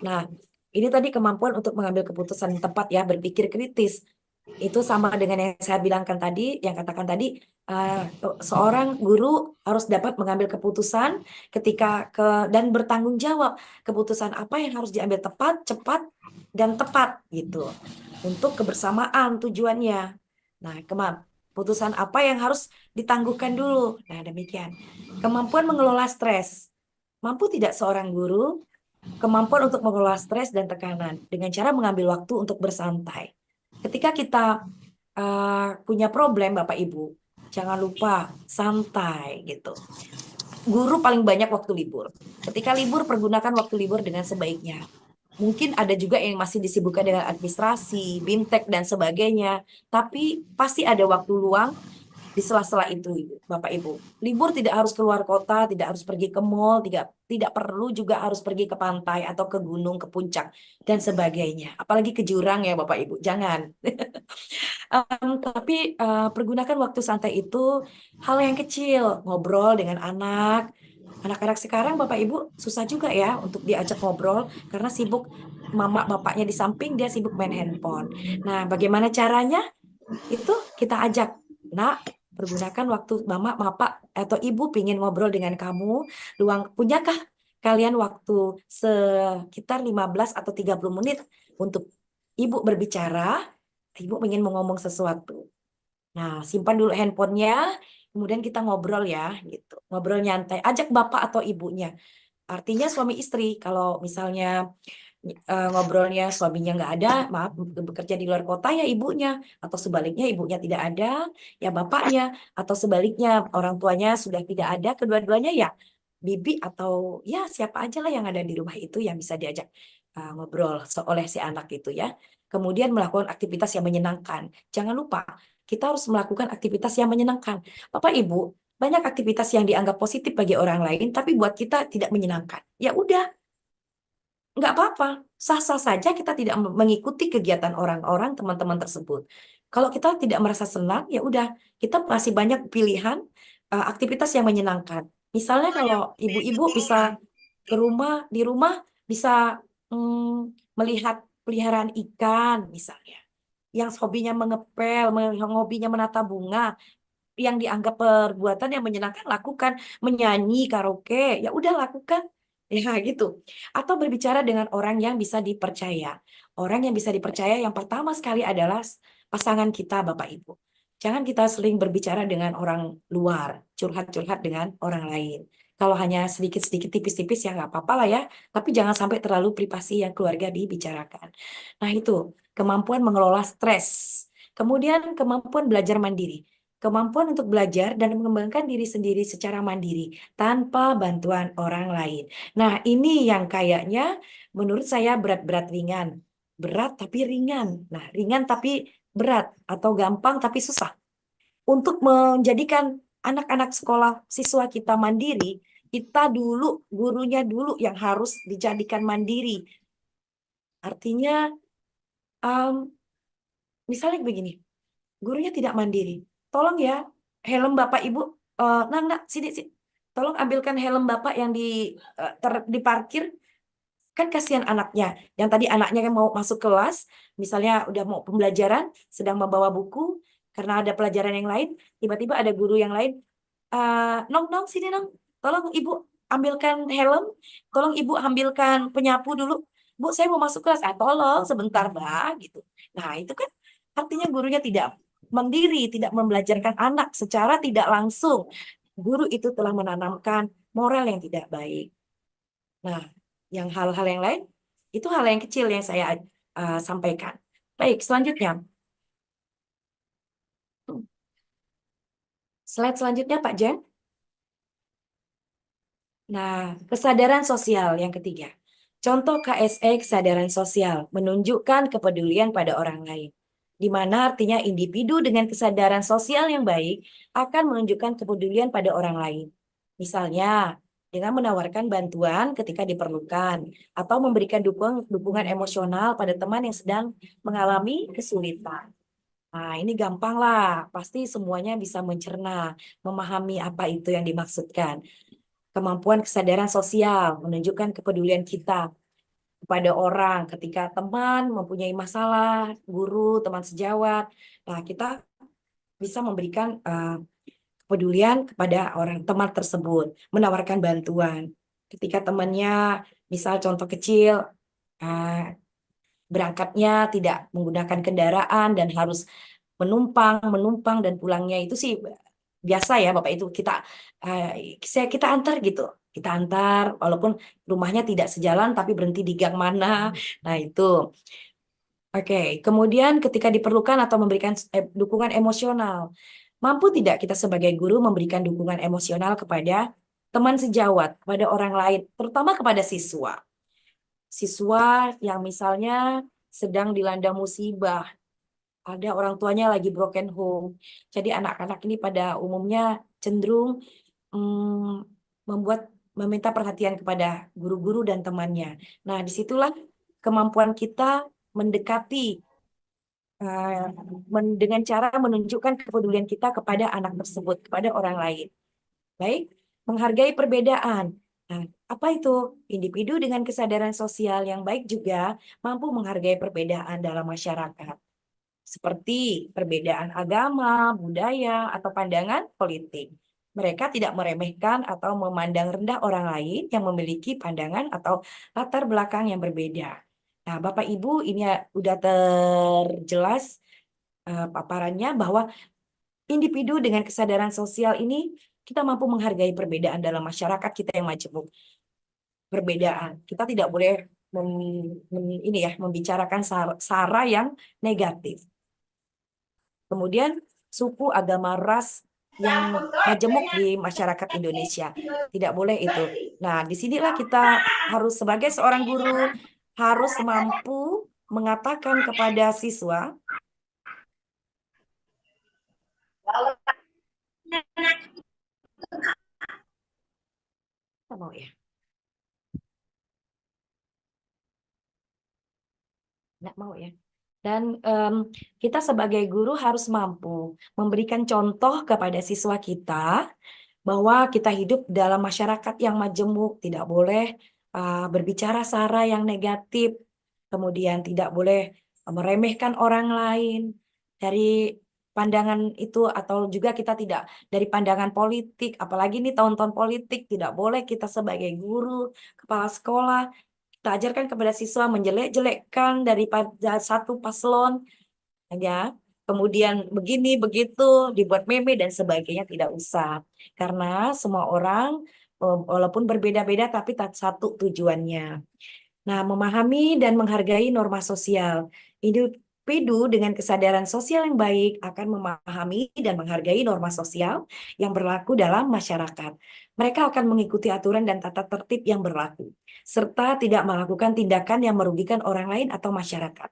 B: Nah, ini tadi kemampuan untuk mengambil keputusan yang tepat ya, berpikir kritis. Itu sama dengan yang saya bilangkan tadi, yang katakan tadi, seorang guru harus dapat mengambil keputusan dan bertanggung jawab keputusan apa yang harus diambil tepat, cepat, dan tepat gitu untuk kebersamaan tujuannya. Nah, keputusan apa yang harus ditangguhkan dulu. Nah, demikian. Kemampuan mengelola stres. Mampu tidak seorang guru kemampuan untuk mengelola stres dan tekanan dengan cara mengambil waktu untuk bersantai. Ketika kita punya problem, Bapak Ibu, jangan lupa santai gitu. Guru paling banyak waktu libur. Ketika libur, pergunakan waktu libur dengan sebaiknya. Mungkin ada juga yang masih disibukkan dengan administrasi, bintek, dan sebagainya. Tapi pasti ada waktu luang di sela-sela itu, Bapak Ibu. Libur tidak harus keluar kota, tidak harus pergi ke mall, tidak perlu juga harus pergi ke pantai atau ke gunung, ke puncak, dan sebagainya. Apalagi ke jurang ya Bapak Ibu, jangan. Tapi pergunakan waktu santai itu hal yang kecil, ngobrol dengan anak. Anak-anak sekarang Bapak Ibu susah juga ya untuk diajak ngobrol karena sibuk, mama bapaknya di samping, dia sibuk main handphone. Nah, bagaimana caranya? Itu kita ajak, nak, pergunakan waktu mama, bapak, atau ibu pingin ngobrol dengan kamu, punyakah kalian waktu sekitar 15 atau 30 menit untuk ibu berbicara, ibu ingin ngomong sesuatu. Nah, simpan dulu handphonenya, kemudian kita ngobrol ya, gitu. Ngobrol nyantai, ajak bapak atau ibunya. Artinya suami istri, kalau misalnya ngobrolnya suaminya nggak ada, maaf, bekerja di luar kota ya ibunya, atau sebaliknya ibunya tidak ada, ya bapaknya, atau sebaliknya orang tuanya sudah tidak ada, kedua-duanya ya bibi atau ya siapa aja lah yang ada di rumah itu yang bisa diajak ngobrol oleh si anak itu ya. Kemudian melakukan aktivitas yang menyenangkan. Jangan lupa, kita harus melakukan aktivitas yang menyenangkan. Bapak Ibu, banyak aktivitas yang dianggap positif bagi orang lain, tapi buat kita tidak menyenangkan. Ya udah, nggak apa-apa, sah-sah saja kita tidak mengikuti kegiatan orang-orang, teman-teman tersebut. Kalau kita tidak merasa senang, ya udah, kita masih banyak pilihan aktivitas yang menyenangkan. Misalnya kalau ibu-ibu bisa di rumah bisa melihat peliharaan ikan misalnya, yang hobinya mengepel, hobinya menata bunga, yang dianggap perbuatan yang menyenangkan lakukan, menyanyi karaoke, ya udah lakukan. Ya gitu. Atau berbicara dengan orang yang bisa dipercaya. Orang yang bisa dipercaya yang pertama sekali adalah pasangan kita, Bapak Ibu. Jangan kita sering berbicara dengan orang luar, curhat-curhat dengan orang lain. Kalau hanya sedikit-sedikit tipis-tipis ya nggak apa-apa lah ya, tapi jangan sampai terlalu privasi yang keluarga dibicarakan. Nah itu, kemampuan mengelola stres. Kemudian kemampuan belajar mandiri. Kemampuan untuk belajar dan mengembangkan diri sendiri secara mandiri tanpa bantuan orang lain. Nah, ini yang kayaknya menurut saya berat-berat ringan. Berat tapi ringan. Nah, ringan tapi berat atau gampang tapi susah. Untuk menjadikan anak-anak sekolah siswa kita mandiri, kita dulu, gurunya dulu yang harus dijadikan mandiri. Artinya, misalnya begini, gurunya tidak mandiri. Tolong ya, helm Bapak Ibu, sini. Tolong ambilkan helm Bapak yang di parkir. Kan kasihan anaknya. Yang tadi anaknya yang mau masuk kelas, misalnya udah mau pembelajaran, sedang membawa buku, karena ada pelajaran yang lain, tiba-tiba ada guru yang lain, nong, sini nong, tolong ibu ambilkan helm, tolong ibu ambilkan penyapu dulu. Bu, saya mau masuk kelas. Tolong sebentar, Mbak, gitu. Nah, itu kan artinya gurunya tidak mandiri, tidak membelajarkan anak secara tidak langsung. Guru itu telah menanamkan moral yang tidak baik. Nah, yang hal-hal yang lain, itu hal yang kecil yang saya sampaikan. Baik, selanjutnya. Slide selanjutnya, Pak Jen. Nah, kesadaran sosial yang ketiga. Contoh KSE kesadaran sosial menunjukkan kepedulian pada orang lain. Di mana artinya individu dengan kesadaran sosial yang baik akan menunjukkan kepedulian pada orang lain. Misalnya, dengan menawarkan bantuan ketika diperlukan atau memberikan dukungan emosional pada teman yang sedang mengalami kesulitan. Nah, ini gampang lah, pasti semuanya bisa mencerna, memahami apa itu yang dimaksudkan. Kemampuan kesadaran sosial menunjukkan kepedulian kita kepada orang ketika teman mempunyai masalah, guru, teman sejawat. Nah, kita bisa memberikan kepedulian kepada orang teman tersebut, menawarkan bantuan. Ketika temannya, misal contoh kecil, berangkatnya tidak menggunakan kendaraan dan harus menumpang dan pulangnya itu sih biasa ya Bapak itu kita antar gitu. Kita antar walaupun rumahnya tidak sejalan tapi berhenti di gang mana. Nah, itu. Oke, kemudian ketika diperlukan atau memberikan dukungan emosional. Mampu tidak kita sebagai guru memberikan dukungan emosional kepada teman sejawat, kepada orang lain, terutama kepada siswa. Siswa yang misalnya sedang dilanda musibah, ada orang tuanya lagi broken home. Jadi anak-anak ini pada umumnya cenderung meminta perhatian kepada guru-guru dan temannya. Nah, disitulah kemampuan kita mendekati dengan cara menunjukkan kepedulian kita kepada anak tersebut, kepada orang lain. Baik, menghargai perbedaan. Nah, apa itu? Individu dengan kesadaran sosial yang baik juga mampu menghargai perbedaan dalam masyarakat. Seperti perbedaan agama, budaya, atau pandangan politik. Mereka tidak meremehkan atau memandang rendah orang lain yang memiliki pandangan atau latar belakang yang berbeda. Nah, Bapak Ibu, ini udah terjelas paparannya bahwa individu dengan kesadaran sosial ini kita mampu menghargai perbedaan dalam masyarakat kita yang majemuk. Perbedaan. Kita tidak boleh membicarakan sara yang negatif. Kemudian suku, agama, ras yang majemuk di masyarakat Indonesia. Tidak boleh itu. Nah, disinilah kita harus sebagai seorang guru harus mampu mengatakan kepada siswa mau ya. Nggak mau ya. Dan kita sebagai guru harus mampu memberikan contoh kepada siswa kita bahwa kita hidup dalam masyarakat yang majemuk, tidak boleh berbicara sara yang negatif, kemudian tidak boleh meremehkan orang lain dari pandangan itu, atau juga kita tidak dari pandangan politik, apalagi ini tahun-tahun politik, tidak boleh kita sebagai guru, kepala sekolah, kita ajarkan kepada siswa menjelek-jelekkan dari satu paslon, ya. Kemudian begini, begitu, dibuat meme dan sebagainya, tidak usah. Karena semua orang, walaupun berbeda-beda, tapi satu tujuannya. Nah, memahami dan menghargai norma sosial. Individu dengan kesadaran sosial yang baik akan memahami dan menghargai norma sosial yang berlaku dalam masyarakat. Mereka akan mengikuti aturan dan tata tertib yang berlaku, serta tidak melakukan tindakan yang merugikan orang lain atau masyarakat.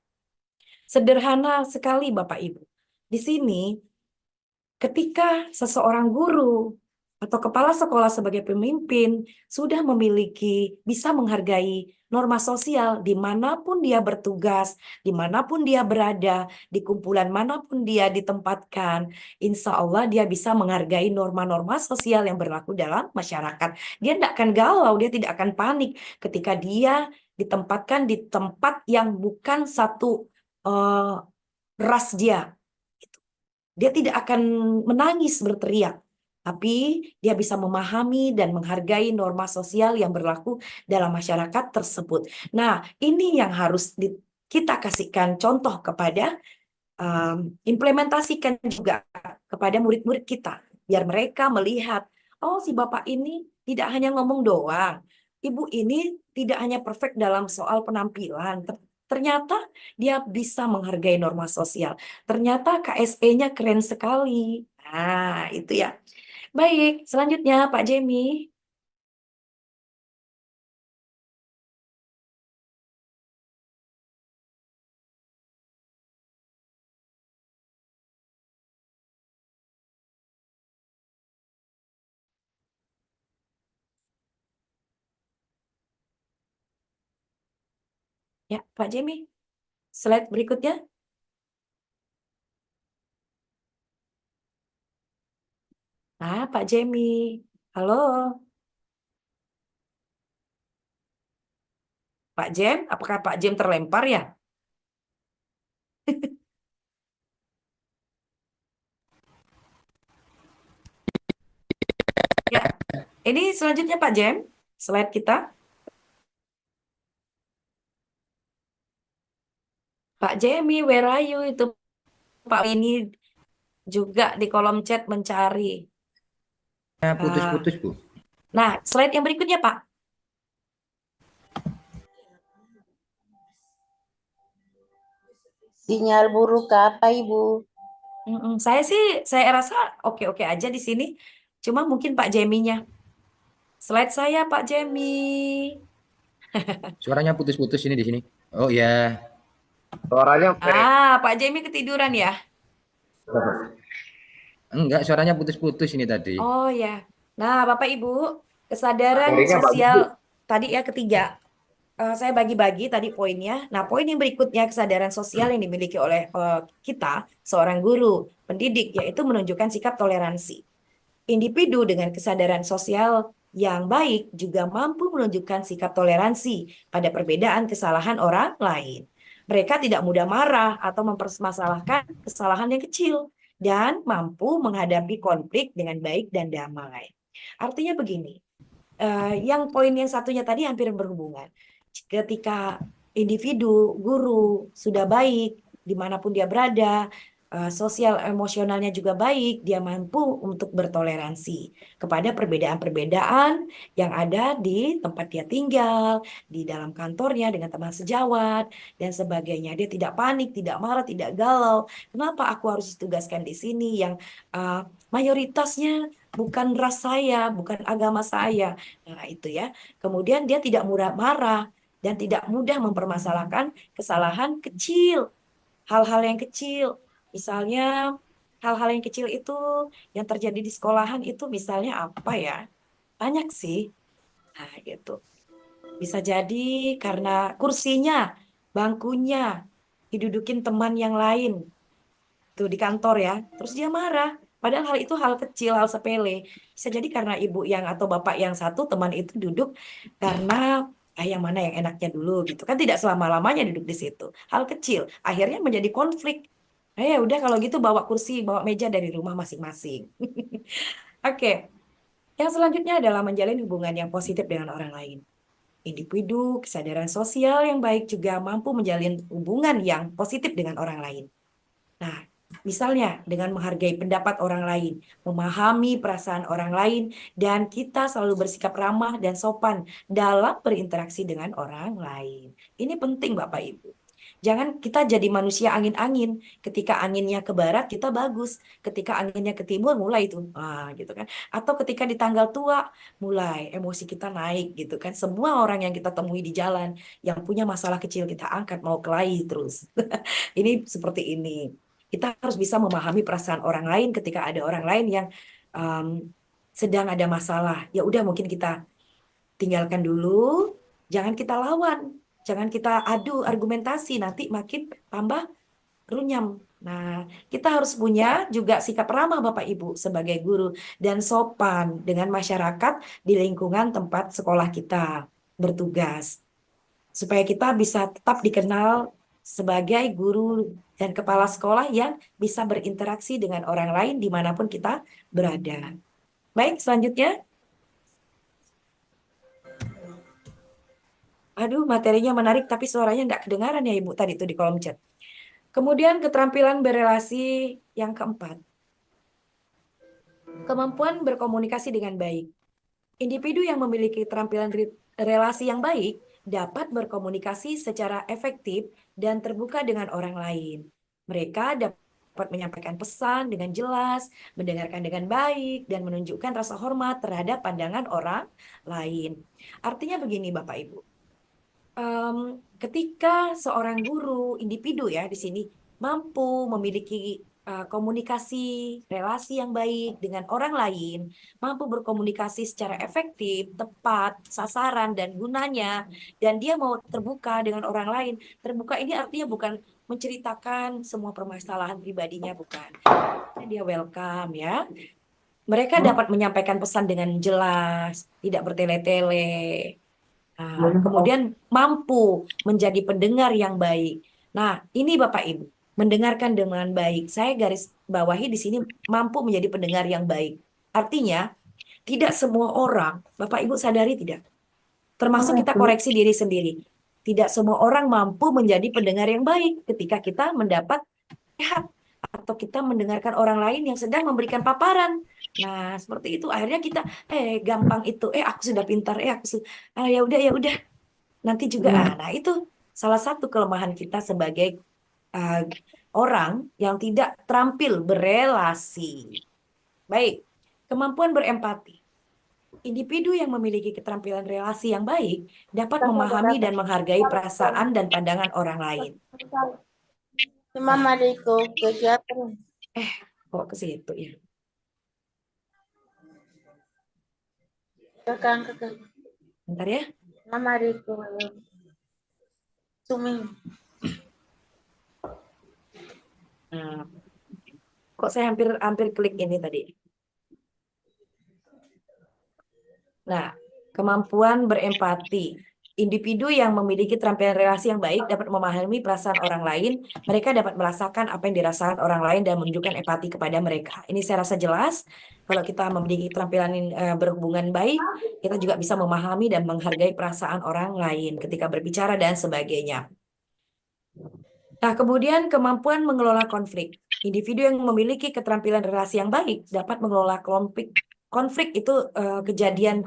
B: Sederhana sekali Bapak Ibu. Di sini, ketika seseorang guru atau kepala sekolah sebagai pemimpin sudah bisa menghargai norma sosial dimanapun dia bertugas, dimanapun dia berada, di kumpulan manapun dia ditempatkan, insya Allah dia bisa menghargai norma-norma sosial yang berlaku dalam masyarakat. Dia tidak akan galau, dia tidak akan panik ketika dia ditempatkan di tempat yang bukan satu ras dia. Dia tidak akan menangis berteriak, tapi dia bisa memahami dan menghargai norma sosial yang berlaku dalam masyarakat tersebut. Nah, ini yang harus kita kasihkan contoh kepada, implementasikan juga kepada murid-murid kita, biar mereka melihat, oh si bapak ini tidak hanya ngomong doang, ibu ini tidak hanya perfect dalam soal penampilan, ternyata dia bisa menghargai norma sosial. Ternyata KSE-nya keren sekali. Nah, itu ya. Baik, selanjutnya Pak Jemi. Ya, Pak Jemi. Slide berikutnya. Ah, Pak Jemi. Halo, Pak Jem. Apakah Pak Jem terlempar ya? Ya, ini selanjutnya Pak Jem. Slide kita. Pak Jemi, where are you? Itu Pak ini juga di kolom chat mencari.
C: Putus-putus, Bu.
B: Nah, slide yang berikutnya, Pak.
H: Sinyal buruk apa, Ibu?
B: Saya rasa oke-oke aja di sini. Cuma mungkin Pak Jeminya. Slide saya, Pak Jemi.
C: Suaranya putus-putus ini di sini. Oh ya,
D: Suaranya
B: Pak Jemi ketiduran ya?
C: enggak, suaranya putus-putus ini tadi.
B: Oh ya. Nah, Bapak Ibu, kesadaran
D: Materinya bagus,
B: sosial
D: Bu.
B: tadi ya ketiga. Saya bagi-bagi tadi poinnya. Nah, poin yang berikutnya kesadaran sosial yang dimiliki oleh kita, seorang guru, pendidik, yaitu menunjukkan sikap toleransi. Individu dengan kesadaran sosial yang baik juga mampu menunjukkan sikap toleransi pada perbedaan kesalahan orang lain. Mereka tidak mudah marah atau mempermasalahkan kesalahan yang kecil dan mampu menghadapi konflik dengan baik dan damai. Artinya begini, yang poin yang satunya tadi hampir berhubungan. Ketika individu, guru sudah baik, dimanapun dia berada, sosial emosionalnya juga baik, dia mampu untuk bertoleransi kepada perbedaan-perbedaan yang ada di tempat dia tinggal, di dalam kantornya dengan teman sejawat, dan sebagainya. Dia tidak panik, tidak marah, tidak galau. Kenapa aku harus ditugaskan di sini yang mayoritasnya bukan ras saya, bukan agama saya. Nah, itu ya. Kemudian dia tidak mudah marah dan tidak mudah mempermasalahkan kesalahan kecil, hal-hal yang kecil. Misalnya hal-hal yang kecil itu yang terjadi di sekolahan itu misalnya apa ya? Banyak sih. Nah, gitu. Bisa jadi karena kursinya, bangkunya didudukin teman yang lain tuh di kantor ya, terus dia marah. Padahal hal itu hal kecil, hal sepele. Bisa jadi karena ibu yang atau bapak yang satu teman itu duduk karena yang mana yang enaknya dulu gitu kan, tidak selama-lamanya duduk di situ. Hal kecil akhirnya menjadi konflik. Nah, ya udah kalau gitu bawa kursi, bawa meja dari rumah masing-masing. Oke, yang selanjutnya adalah menjalin hubungan yang positif dengan orang lain. Individu, kesadaran sosial yang baik juga mampu menjalin hubungan yang positif dengan orang lain. Nah, misalnya dengan menghargai pendapat orang lain, memahami perasaan orang lain, dan kita selalu bersikap ramah dan sopan dalam berinteraksi dengan orang lain. Ini penting Bapak Ibu. Jangan kita jadi manusia angin-angin. Ketika anginnya ke barat kita bagus, ketika anginnya ke timur mulai itu, gitu kan. Atau ketika di tanggal tua mulai emosi kita naik gitu kan. Semua orang yang kita temui di jalan yang punya masalah kecil kita angkat mau kelahi terus. Ini seperti ini. Kita harus bisa memahami perasaan orang lain ketika ada orang lain yang sedang ada masalah. Ya udah mungkin kita tinggalkan dulu, jangan kita lawan, jangan kita adu argumentasi, nanti makin tambah runyam. Nah, kita harus punya juga sikap ramah Bapak Ibu sebagai guru dan sopan dengan masyarakat di lingkungan tempat sekolah kita bertugas. supaya kita bisa tetap dikenal sebagai guru dan kepala sekolah yang bisa berinteraksi dengan orang lain dimanapun kita berada. Baik, selanjutnya. Aduh, materinya menarik, tapi suaranya nggak kedengaran ya Ibu tadi itu di kolom chat. Kemudian keterampilan berelasi yang keempat. Kemampuan berkomunikasi dengan baik. Individu yang memiliki keterampilan relasi yang baik dapat berkomunikasi secara efektif dan terbuka dengan orang lain. Mereka dapat menyampaikan pesan dengan jelas, mendengarkan dengan baik, dan menunjukkan rasa hormat terhadap pandangan orang lain. Artinya begini Bapak Ibu. Ketika seorang guru individu ya di sini mampu memiliki komunikasi relasi yang baik dengan orang lain, mampu berkomunikasi secara efektif, tepat, sasaran dan gunanya, dan dia mau terbuka dengan orang lain. Terbuka ini artinya bukan menceritakan semua permasalahan pribadinya, bukan. Dia welcome ya. Mereka dapat menyampaikan pesan dengan jelas, tidak bertele-tele. Nah, kemudian mampu menjadi pendengar yang baik. Nah, ini Bapak Ibu, mendengarkan dengan baik. Saya garis bawahi di sini mampu menjadi pendengar yang baik. Artinya, tidak semua orang, Bapak Ibu sadari tidak? Termasuk kita koreksi diri sendiri. Tidak semua orang mampu menjadi pendengar yang baik ketika kita mendapat nasihat atau kita mendengarkan orang lain yang sedang memberikan paparan. Nah, seperti itu akhirnya kita gampang itu, aku sudah pintar, aku ya udah nanti juga. Nah, itu salah satu kelemahan kita sebagai orang yang tidak terampil berelasi. Baik, kemampuan berempati. Individu yang memiliki keterampilan relasi yang baik dapat memahami dan menghargai perasaan dan pandangan orang lain.
H: Imam adikku kegiatan.
B: Kok ke situ ya?
H: Kakak.
B: Bentar ya.
H: Imam adikku. Sumi.
B: Nah, kok saya hampir klik ini tadi. Nah, kemampuan berempati. Individu yang memiliki keterampilan relasi yang baik dapat memahami perasaan orang lain. Mereka dapat merasakan apa yang dirasakan orang lain dan menunjukkan empati kepada mereka. Ini saya rasa jelas. Kalau kita memiliki keterampilan berhubungan baik, kita juga bisa memahami dan menghargai perasaan orang lain ketika berbicara dan sebagainya. Nah, kemudian kemampuan mengelola konflik. Individu yang memiliki keterampilan relasi yang baik dapat mengelola konflik. Konflik itu kejadian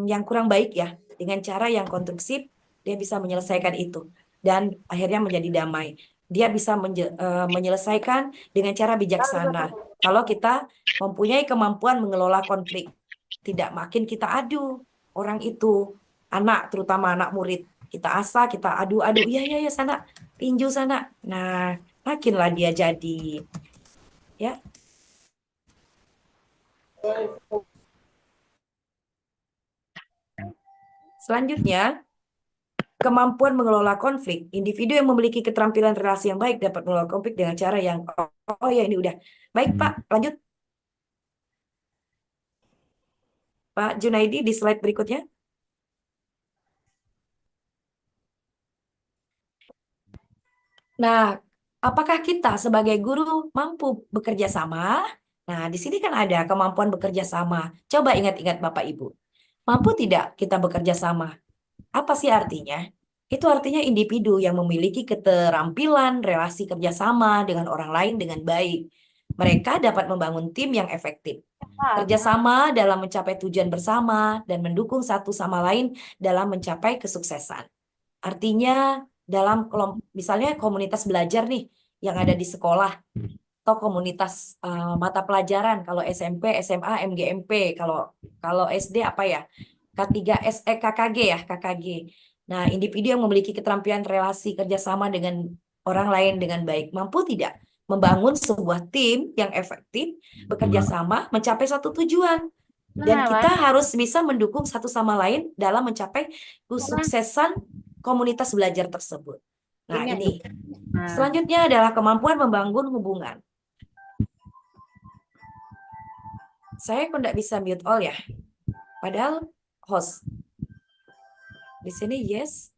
B: yang kurang baik ya. Dengan cara yang konstruksif, dia bisa menyelesaikan itu. Dan akhirnya menjadi damai. Dia bisa menyelesaikan dengan cara bijaksana. Kalau kita mempunyai kemampuan mengelola konflik. Tidak makin kita adu orang itu. Anak, terutama anak murid. Kita asah, kita adu-adu. Iya, sana. Tinju sana. Nah, makinlah dia jadi. Ya. Selanjutnya, kemampuan mengelola konflik. Individu yang memiliki keterampilan relasi yang baik dapat mengelola konflik dengan cara yang, oh ya ini udah. Baik Pak, lanjut. Pak Junaidi di slide berikutnya. Nah, apakah kita sebagai guru mampu bekerja sama? Nah, di sini kan ada kemampuan bekerja sama. Coba ingat-ingat Bapak Ibu. Mampu tidak kita bekerja sama? Apa sih artinya? Itu artinya individu yang memiliki keterampilan relasi kerjasama dengan orang lain dengan baik. Mereka dapat membangun tim yang efektif. Kerjasama dalam mencapai tujuan bersama dan mendukung satu sama lain dalam mencapai kesuksesan. Artinya dalam misalnya komunitas belajar nih yang ada di sekolah atau komunitas mata pelajaran kalau SMP, SMA, MGMP, kalau SD apa ya? K3 SE KKG ya, KKG. Nah, individu yang memiliki keterampilan relasi kerjasama dengan orang lain dengan baik, mampu tidak membangun sebuah tim yang efektif, bekerja sama, mencapai satu tujuan. Dan kita harus bisa mendukung satu sama lain dalam mencapai kesuksesan komunitas belajar tersebut. Nah, ini. Selanjutnya adalah kemampuan membangun hubungan. Saya kok tidak bisa mute all ya. Padahal host. Di sini yes.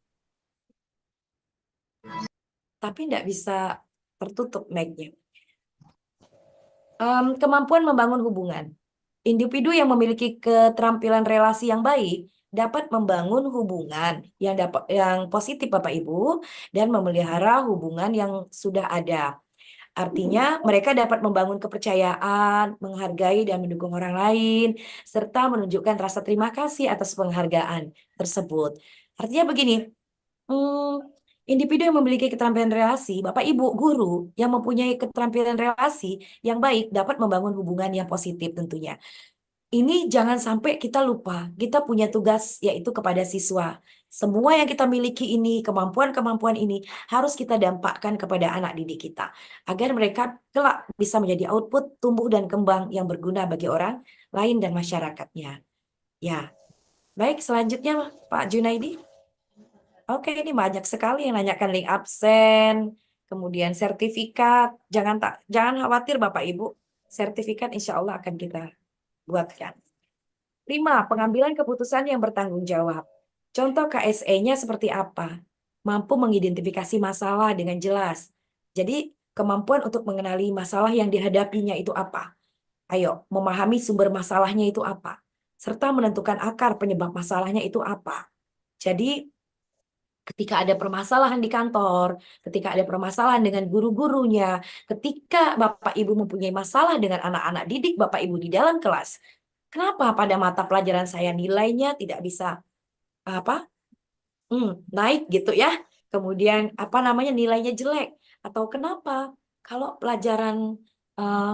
B: tapi tidak bisa tertutup mic-nya. Kemampuan membangun hubungan. Individu yang memiliki keterampilan relasi yang baik dapat membangun hubungan yang positif Bapak Ibu dan memelihara hubungan yang sudah ada. Artinya mereka dapat membangun kepercayaan, menghargai dan mendukung orang lain, serta menunjukkan rasa terima kasih atas penghargaan tersebut. Artinya begini, individu yang memiliki keterampilan relasi, Bapak Ibu, guru yang mempunyai keterampilan relasi yang baik dapat membangun hubungan yang positif tentunya. Ini jangan sampai kita lupa, kita punya tugas yaitu kepada siswa. Semua yang kita miliki ini, kemampuan-kemampuan ini harus kita dampakkan kepada anak didik kita. Agar mereka kelak bisa menjadi output, tumbuh dan kembang yang berguna bagi orang lain dan masyarakatnya. Ya, baik selanjutnya Pak Junaidi. Oke, ini banyak sekali yang nanyakan link absen, kemudian sertifikat. Jangan khawatir Bapak Ibu, sertifikat insya Allah akan kita buatkan. 5. Pengambilan keputusan yang bertanggung jawab. Contoh KSE-nya seperti apa? Mampu mengidentifikasi masalah dengan jelas. Jadi, kemampuan untuk mengenali masalah yang dihadapinya itu apa? Ayo, memahami sumber masalahnya itu apa? Serta menentukan akar penyebab masalahnya itu apa. Jadi, ketika ada permasalahan di kantor, ketika ada permasalahan dengan guru-gurunya, ketika Bapak Ibu mempunyai masalah dengan anak-anak didik Bapak Ibu di dalam kelas, kenapa pada mata pelajaran saya nilainya tidak bisa naik gitu ya? Kemudian nilainya jelek? Atau kenapa kalau pelajaran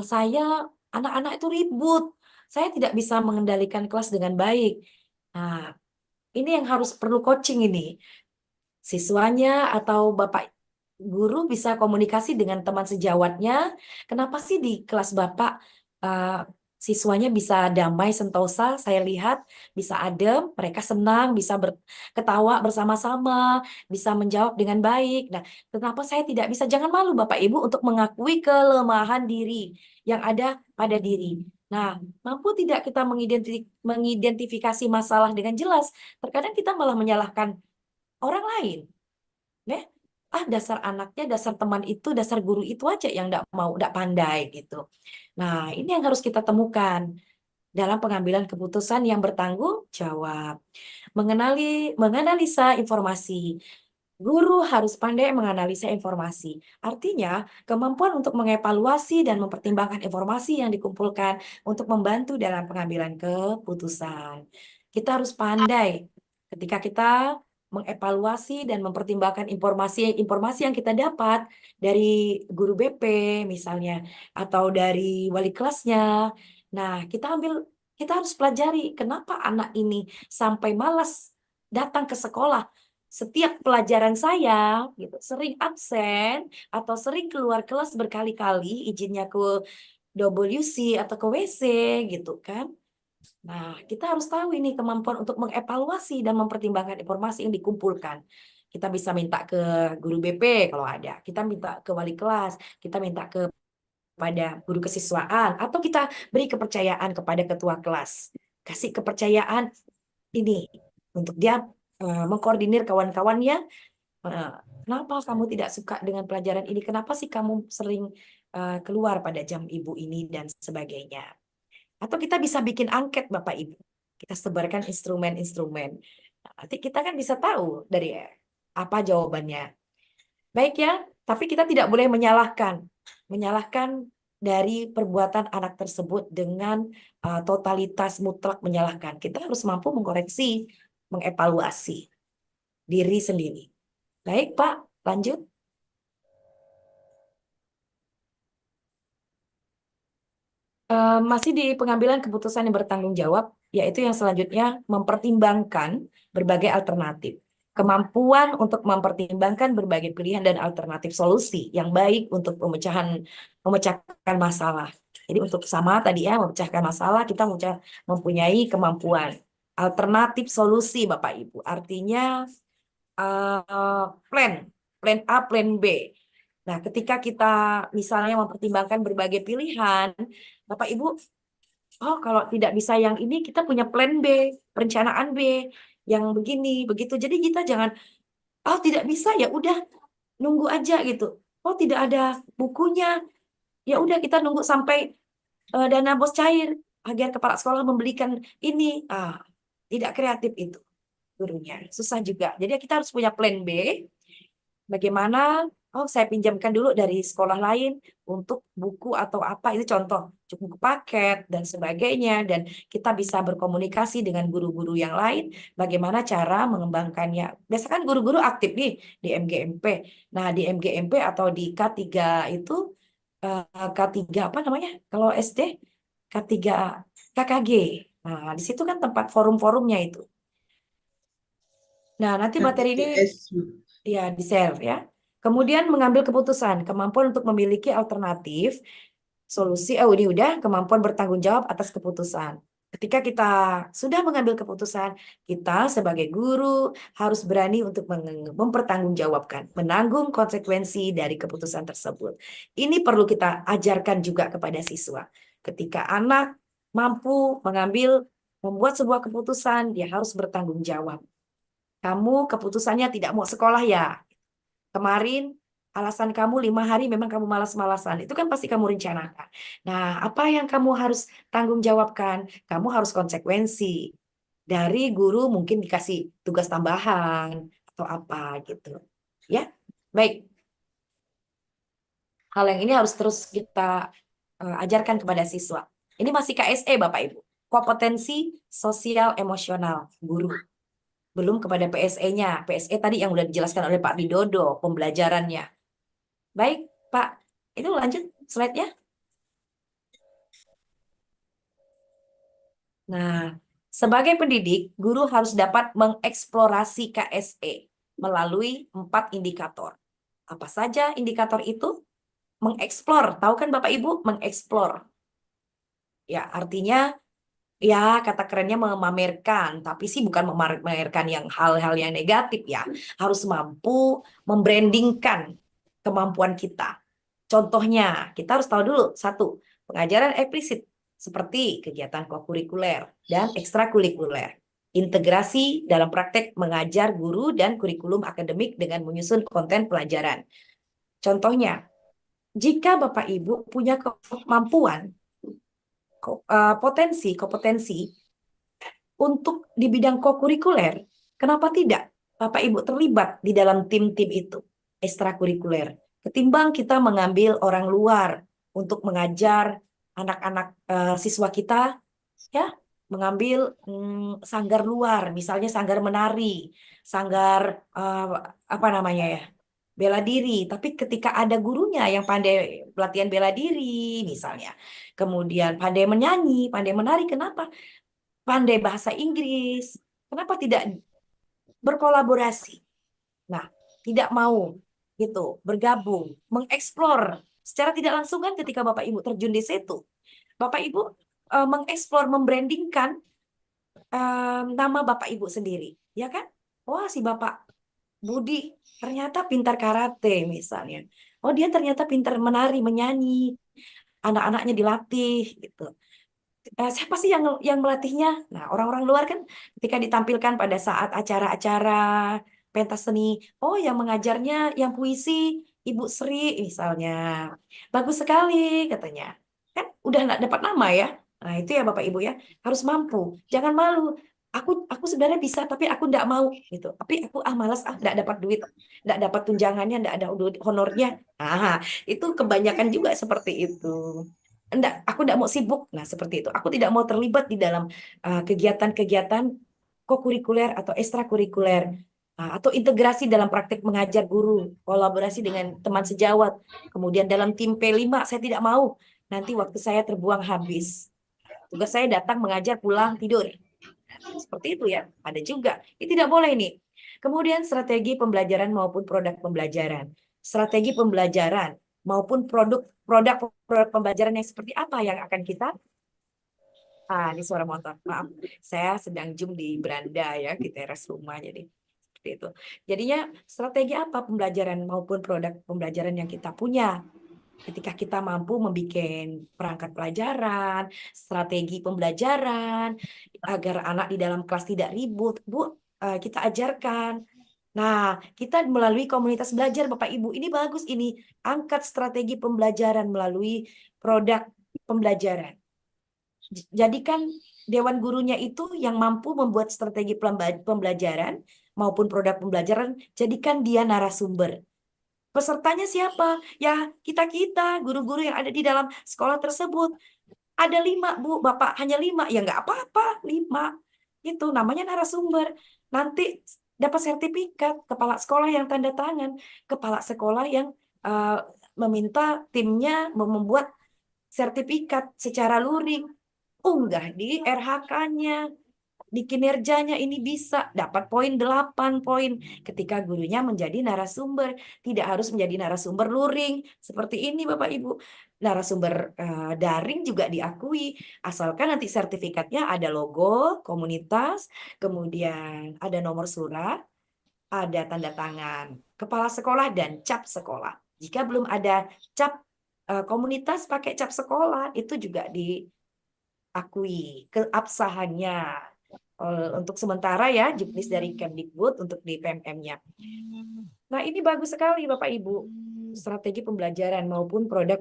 B: saya anak-anak itu ribut, saya tidak bisa mengendalikan kelas dengan baik. Nah, ini yang harus perlu coaching ini. Siswanya atau Bapak guru bisa komunikasi dengan teman sejawatnya. Kenapa sih di kelas Bapak siswanya bisa damai sentosa? Saya lihat bisa adem, mereka senang, bisa ketawa bersama-sama, bisa menjawab dengan baik. Nah, kenapa saya tidak bisa? Jangan malu Bapak Ibu untuk mengakui kelemahan diri yang ada pada diri. Nah, mampu tidak kita mengidentifikasi masalah dengan jelas? Terkadang kita malah menyalahkan orang lain, ya, dasar anaknya, dasar teman itu, dasar guru itu aja yang tidak pandai gitu. Nah, ini yang harus kita temukan dalam pengambilan keputusan yang bertanggung jawab. Menganalisa informasi. Guru harus pandai menganalisa informasi. Artinya, kemampuan untuk mengevaluasi dan mempertimbangkan informasi yang dikumpulkan untuk membantu dalam pengambilan keputusan. Kita harus pandai ketika kita mengevaluasi dan mempertimbangkan informasi yang kita dapat dari guru BP misalnya atau dari wali kelasnya. Nah, kita harus pelajari kenapa anak ini sampai malas datang ke sekolah. Setiap pelajaran saya gitu sering absen atau sering keluar kelas berkali-kali, izinnya ke WC atau ke WC gitu kan. Nah, kita harus tahu ini kemampuan untuk mengevaluasi dan mempertimbangkan informasi yang dikumpulkan. Kita bisa minta ke guru BP kalau ada, kita minta ke wali kelas, kita minta kepada guru kesiswaan, atau kita beri kepercayaan kepada ketua kelas. Kasih kepercayaan ini untuk dia mengkoordinir kawan-kawannya. Kenapa kamu tidak suka dengan pelajaran ini? Kenapa sih kamu sering keluar pada jam ibu ini dan sebagainya? Atau kita bisa bikin angket Bapak Ibu. Kita sebarkan instrumen-instrumen. Nanti kita kan bisa tahu dari apa jawabannya. Baik ya, tapi kita tidak boleh menyalahkan dari perbuatan anak tersebut dengan totalitas mutlak menyalahkan. Kita harus mampu mengkoreksi, mengevaluasi diri sendiri. Baik Pak, lanjut. Masih di pengambilan keputusan yang bertanggung jawab, yaitu yang selanjutnya mempertimbangkan berbagai alternatif. Kemampuan untuk mempertimbangkan berbagai pilihan dan alternatif solusi yang baik untuk memecahkan masalah. Jadi untuk sama tadi ya, memecahkan masalah, kita mempunyai kemampuan. Alternatif solusi Bapak Ibu, artinya plan A, plan B. Nah, ketika kita misalnya mempertimbangkan berbagai pilihan, Bapak Ibu, kalau tidak bisa yang ini, kita punya plan B, perencanaan B, yang begini, begitu. Jadi kita jangan, tidak bisa, ya udah, nunggu aja gitu. Oh, tidak ada bukunya. Ya udah kita nunggu sampai dana bos cair agar kepala sekolah membelikan ini. Tidak kreatif itu gurunya. Susah juga. Jadi kita harus punya plan B. Bagaimana? Oh, saya pinjamkan dulu dari sekolah lain untuk buku atau apa. Itu contoh, buku paket dan sebagainya. Dan kita bisa berkomunikasi dengan guru-guru yang lain. Bagaimana cara mengembangkannya. Biasanya kan guru-guru aktif nih di MGMP. Nah, di MGMP atau di K3 itu, K3 apa namanya? Kalau SD, K3 KKG. Nah, di situ kan tempat forum-forumnya itu. Nah, nanti materi ini ya di-share ya. Kemudian mengambil keputusan, kemampuan untuk memiliki alternatif, solusi, ini udah, kemampuan bertanggung jawab atas keputusan. Ketika kita sudah mengambil keputusan, kita sebagai guru harus berani untuk mempertanggungjawabkan, menanggung konsekuensi dari keputusan tersebut. Ini perlu kita ajarkan juga kepada siswa. Ketika anak mampu membuat sebuah keputusan, dia harus bertanggung jawab. Kamu keputusannya tidak mau sekolah ya? Kemarin alasan kamu 5 hari memang kamu malas-malasan. Itu kan pasti kamu rencanakan. Nah, apa yang kamu harus tanggung jawabkan? Kamu harus konsekuensi. Dari guru mungkin dikasih tugas tambahan atau apa gitu. Ya, baik. Hal yang ini harus terus kita ajarkan kepada siswa. Ini masih KSE Bapak Ibu. Kompetensi sosial emosional guru. Belum kepada PSE-nya. PSE tadi yang sudah dijelaskan oleh Pak Widodo, pembelajarannya. Baik, Pak. Itu lanjut slide-nya. Nah, sebagai pendidik, guru harus dapat mengeksplorasi KSE melalui 4 indikator. Apa saja indikator itu? Mengeksplor. Tahu kan Bapak Ibu? Mengeksplor. Ya, artinya ya, kata kerennya memamerkan, tapi sih bukan memamerkan yang hal-hal yang negatif ya. Harus mampu membrandingkan kemampuan kita. Contohnya, kita harus tahu dulu, 1, pengajaran eksplisit seperti kegiatan kokurikuler dan ekstrakurikuler. Integrasi dalam praktek mengajar guru dan kurikulum akademik dengan menyusun konten pelajaran. Contohnya, jika Bapak Ibu punya kemampuan kompetensi untuk di bidang kokurikuler, kenapa tidak Bapak Ibu terlibat di dalam tim-tim itu, ekstrakurikuler, ketimbang kita mengambil orang luar untuk mengajar anak-anak siswa kita, ya, mengambil sanggar luar, misalnya sanggar menari, sanggar apa namanya ya, bela diri. Tapi ketika ada gurunya yang pandai pelatihan bela diri, misalnya, kemudian pandai menyanyi, pandai menari, kenapa? Pandai bahasa Inggris, kenapa tidak berkolaborasi? Nah, tidak mau gitu, bergabung, mengeksplor secara tidak langsung kan ketika Bapak Ibu terjun di situ. Bapak Ibu mengeksplor, membrandingkan nama Bapak Ibu sendiri, ya kan? Wah, si Bapak Budi ternyata pintar karate misalnya. Oh, dia ternyata pintar menari, menyanyi. Anak-anaknya dilatih gitu. Siapa sih yang melatihnya? Nah, orang-orang luar kan ketika ditampilkan pada saat acara-acara pentas seni, oh yang mengajarnya yang puisi Ibu Sri misalnya. Bagus sekali katanya. Kan udah nggak dapat nama ya. Nah, itu ya Bapak Ibu ya, harus mampu. Jangan malu. Aku sebenarnya bisa tapi aku nggak mau gitu. Tapi aku malas nggak dapat duit, nggak dapat tunjangannya, nggak ada honornya. Itu kebanyakan juga seperti itu. Aku tidak mau sibuk. Nah, seperti itu. Aku tidak mau terlibat di dalam kegiatan-kegiatan kokurikuler atau ekstrakurikuler. Atau integrasi dalam praktek mengajar guru, kolaborasi dengan teman sejawat. Kemudian dalam tim P5, saya tidak mau. Nanti waktu saya terbuang habis. Tugas saya datang mengajar, pulang, tidur. Seperti itu ya. Ada juga. Ini tidak boleh nih. Kemudian strategi pembelajaran maupun produk pembelajaran. Strategi pembelajaran maupun produk pembelajaran yang seperti apa yang akan kita ini suara motor, maaf, saya sedang zoom di beranda ya, di teras rumah, jadi seperti itu. Jadinya strategi apa pembelajaran maupun produk pembelajaran yang kita punya ketika kita mampu membuat perangkat pelajaran, strategi pembelajaran agar anak di dalam kelas tidak ribut, Bu, kita ajarkan Nah, kita melalui komunitas belajar Bapak Ibu, ini bagus ini. Angkat strategi pembelajaran melalui produk pembelajaran. Jadikan dewan gurunya itu yang mampu membuat strategi pembelajaran maupun produk pembelajaran, jadikan dia narasumber. Pesertanya siapa? Ya, kita-kita, guru-guru yang ada di dalam sekolah tersebut. Ada 5, Bu, Bapak hanya 5. Ya nggak apa-apa, 5. Itu namanya narasumber. Nanti dapat sertifikat, kepala sekolah yang tanda tangan, kepala sekolah yang meminta timnya membuat sertifikat secara luring. Unggah di RH-nya, di kinerjanya ini bisa dapat poin 8 poin ketika gurunya menjadi narasumber. Tidak harus menjadi narasumber luring seperti ini Bapak Ibu. Narasumber daring juga diakui asalkan nanti sertifikatnya ada logo komunitas, kemudian ada nomor surat, ada tanda tangan kepala sekolah dan cap sekolah. Jika belum ada cap komunitas pakai cap sekolah itu juga diakui keabsahannya. Untuk sementara ya, juknis dari Kemdikbud untuk di PMM-nya. Nah, ini bagus sekali Bapak Ibu. Strategi pembelajaran maupun produk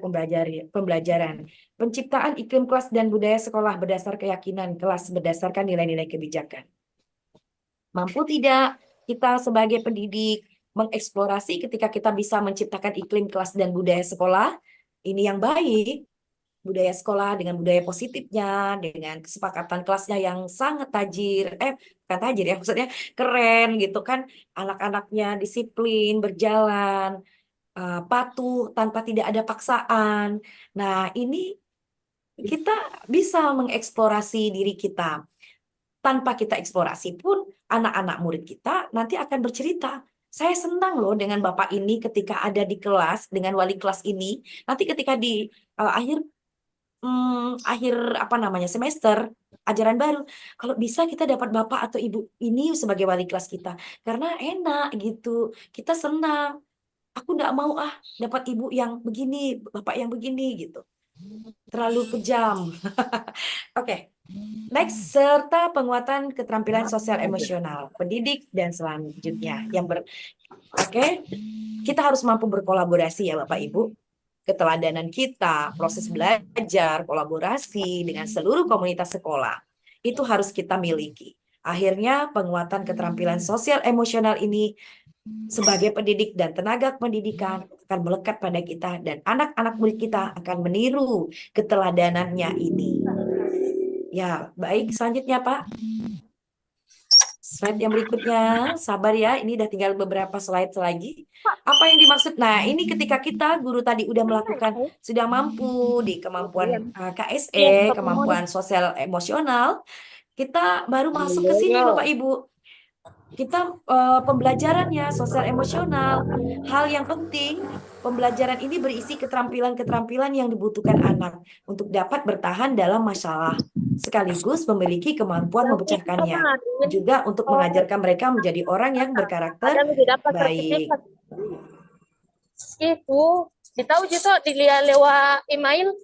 B: pembelajaran. Penciptaan iklim kelas dan budaya sekolah berdasar keyakinan kelas berdasarkan nilai-nilai kebijakan. Mampu tidak kita sebagai pendidik mengeksplorasi ketika kita bisa menciptakan iklim kelas dan budaya sekolah ini yang baik, budaya sekolah dengan budaya positifnya, dengan kesepakatan kelasnya yang sangat tajir, bukan tajir ya, maksudnya keren gitu kan, anak-anaknya disiplin, berjalan, patuh tanpa tidak ada paksaan. Nah, ini kita bisa mengeksplorasi diri kita. Tanpa kita eksplorasi pun, anak-anak murid kita nanti akan bercerita, saya senang loh dengan Bapak ini ketika ada di kelas, dengan wali kelas ini, nanti ketika di akhir semester ajaran baru, kalau bisa kita dapat bapak atau ibu ini sebagai wali kelas kita karena enak gitu, kita senang, aku nggak mau dapat ibu yang begini, bapak yang begini gitu, terlalu kejam. Oke. Next, serta penguatan keterampilan sosial emosional pendidik dan selanjutnya Oke, kita harus mampu berkolaborasi ya Bapak Ibu. Keteladanan kita, proses belajar, kolaborasi dengan seluruh komunitas sekolah, itu harus kita miliki. Akhirnya penguatan keterampilan sosial emosional ini sebagai pendidik dan tenaga pendidikan akan melekat pada kita dan anak-anak murid kita akan meniru keteladanannya ini. Ya, baik. Selanjutnya Pak. Slide yang berikutnya, sabar ya, ini udah tinggal beberapa slide lagi. Apa yang dimaksud? Nah, ini ketika kita guru tadi udah melakukan, sudah mampu di kemampuan KSE, kemampuan sosial emosional, kita baru masuk ke sini Bapak Ibu. Kita pembelajarannya sosial emosional. Hal yang penting, pembelajaran ini berisi keterampilan-keterampilan yang dibutuhkan anak untuk dapat bertahan dalam masalah, sekaligus memiliki kemampuan memecahkannya. Juga untuk mengajarkan mereka menjadi orang yang berkarakter baik.
H: Itu, ditahu juga dilihat lewat email.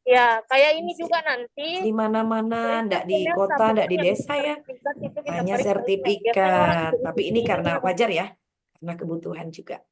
H: Ya, kayak ini juga nanti.
B: Di mana-mana, enggak di kota, enggak di desa ya. Hanya sertifikat. Tapi ini karena wajar ya, karena kebutuhan juga.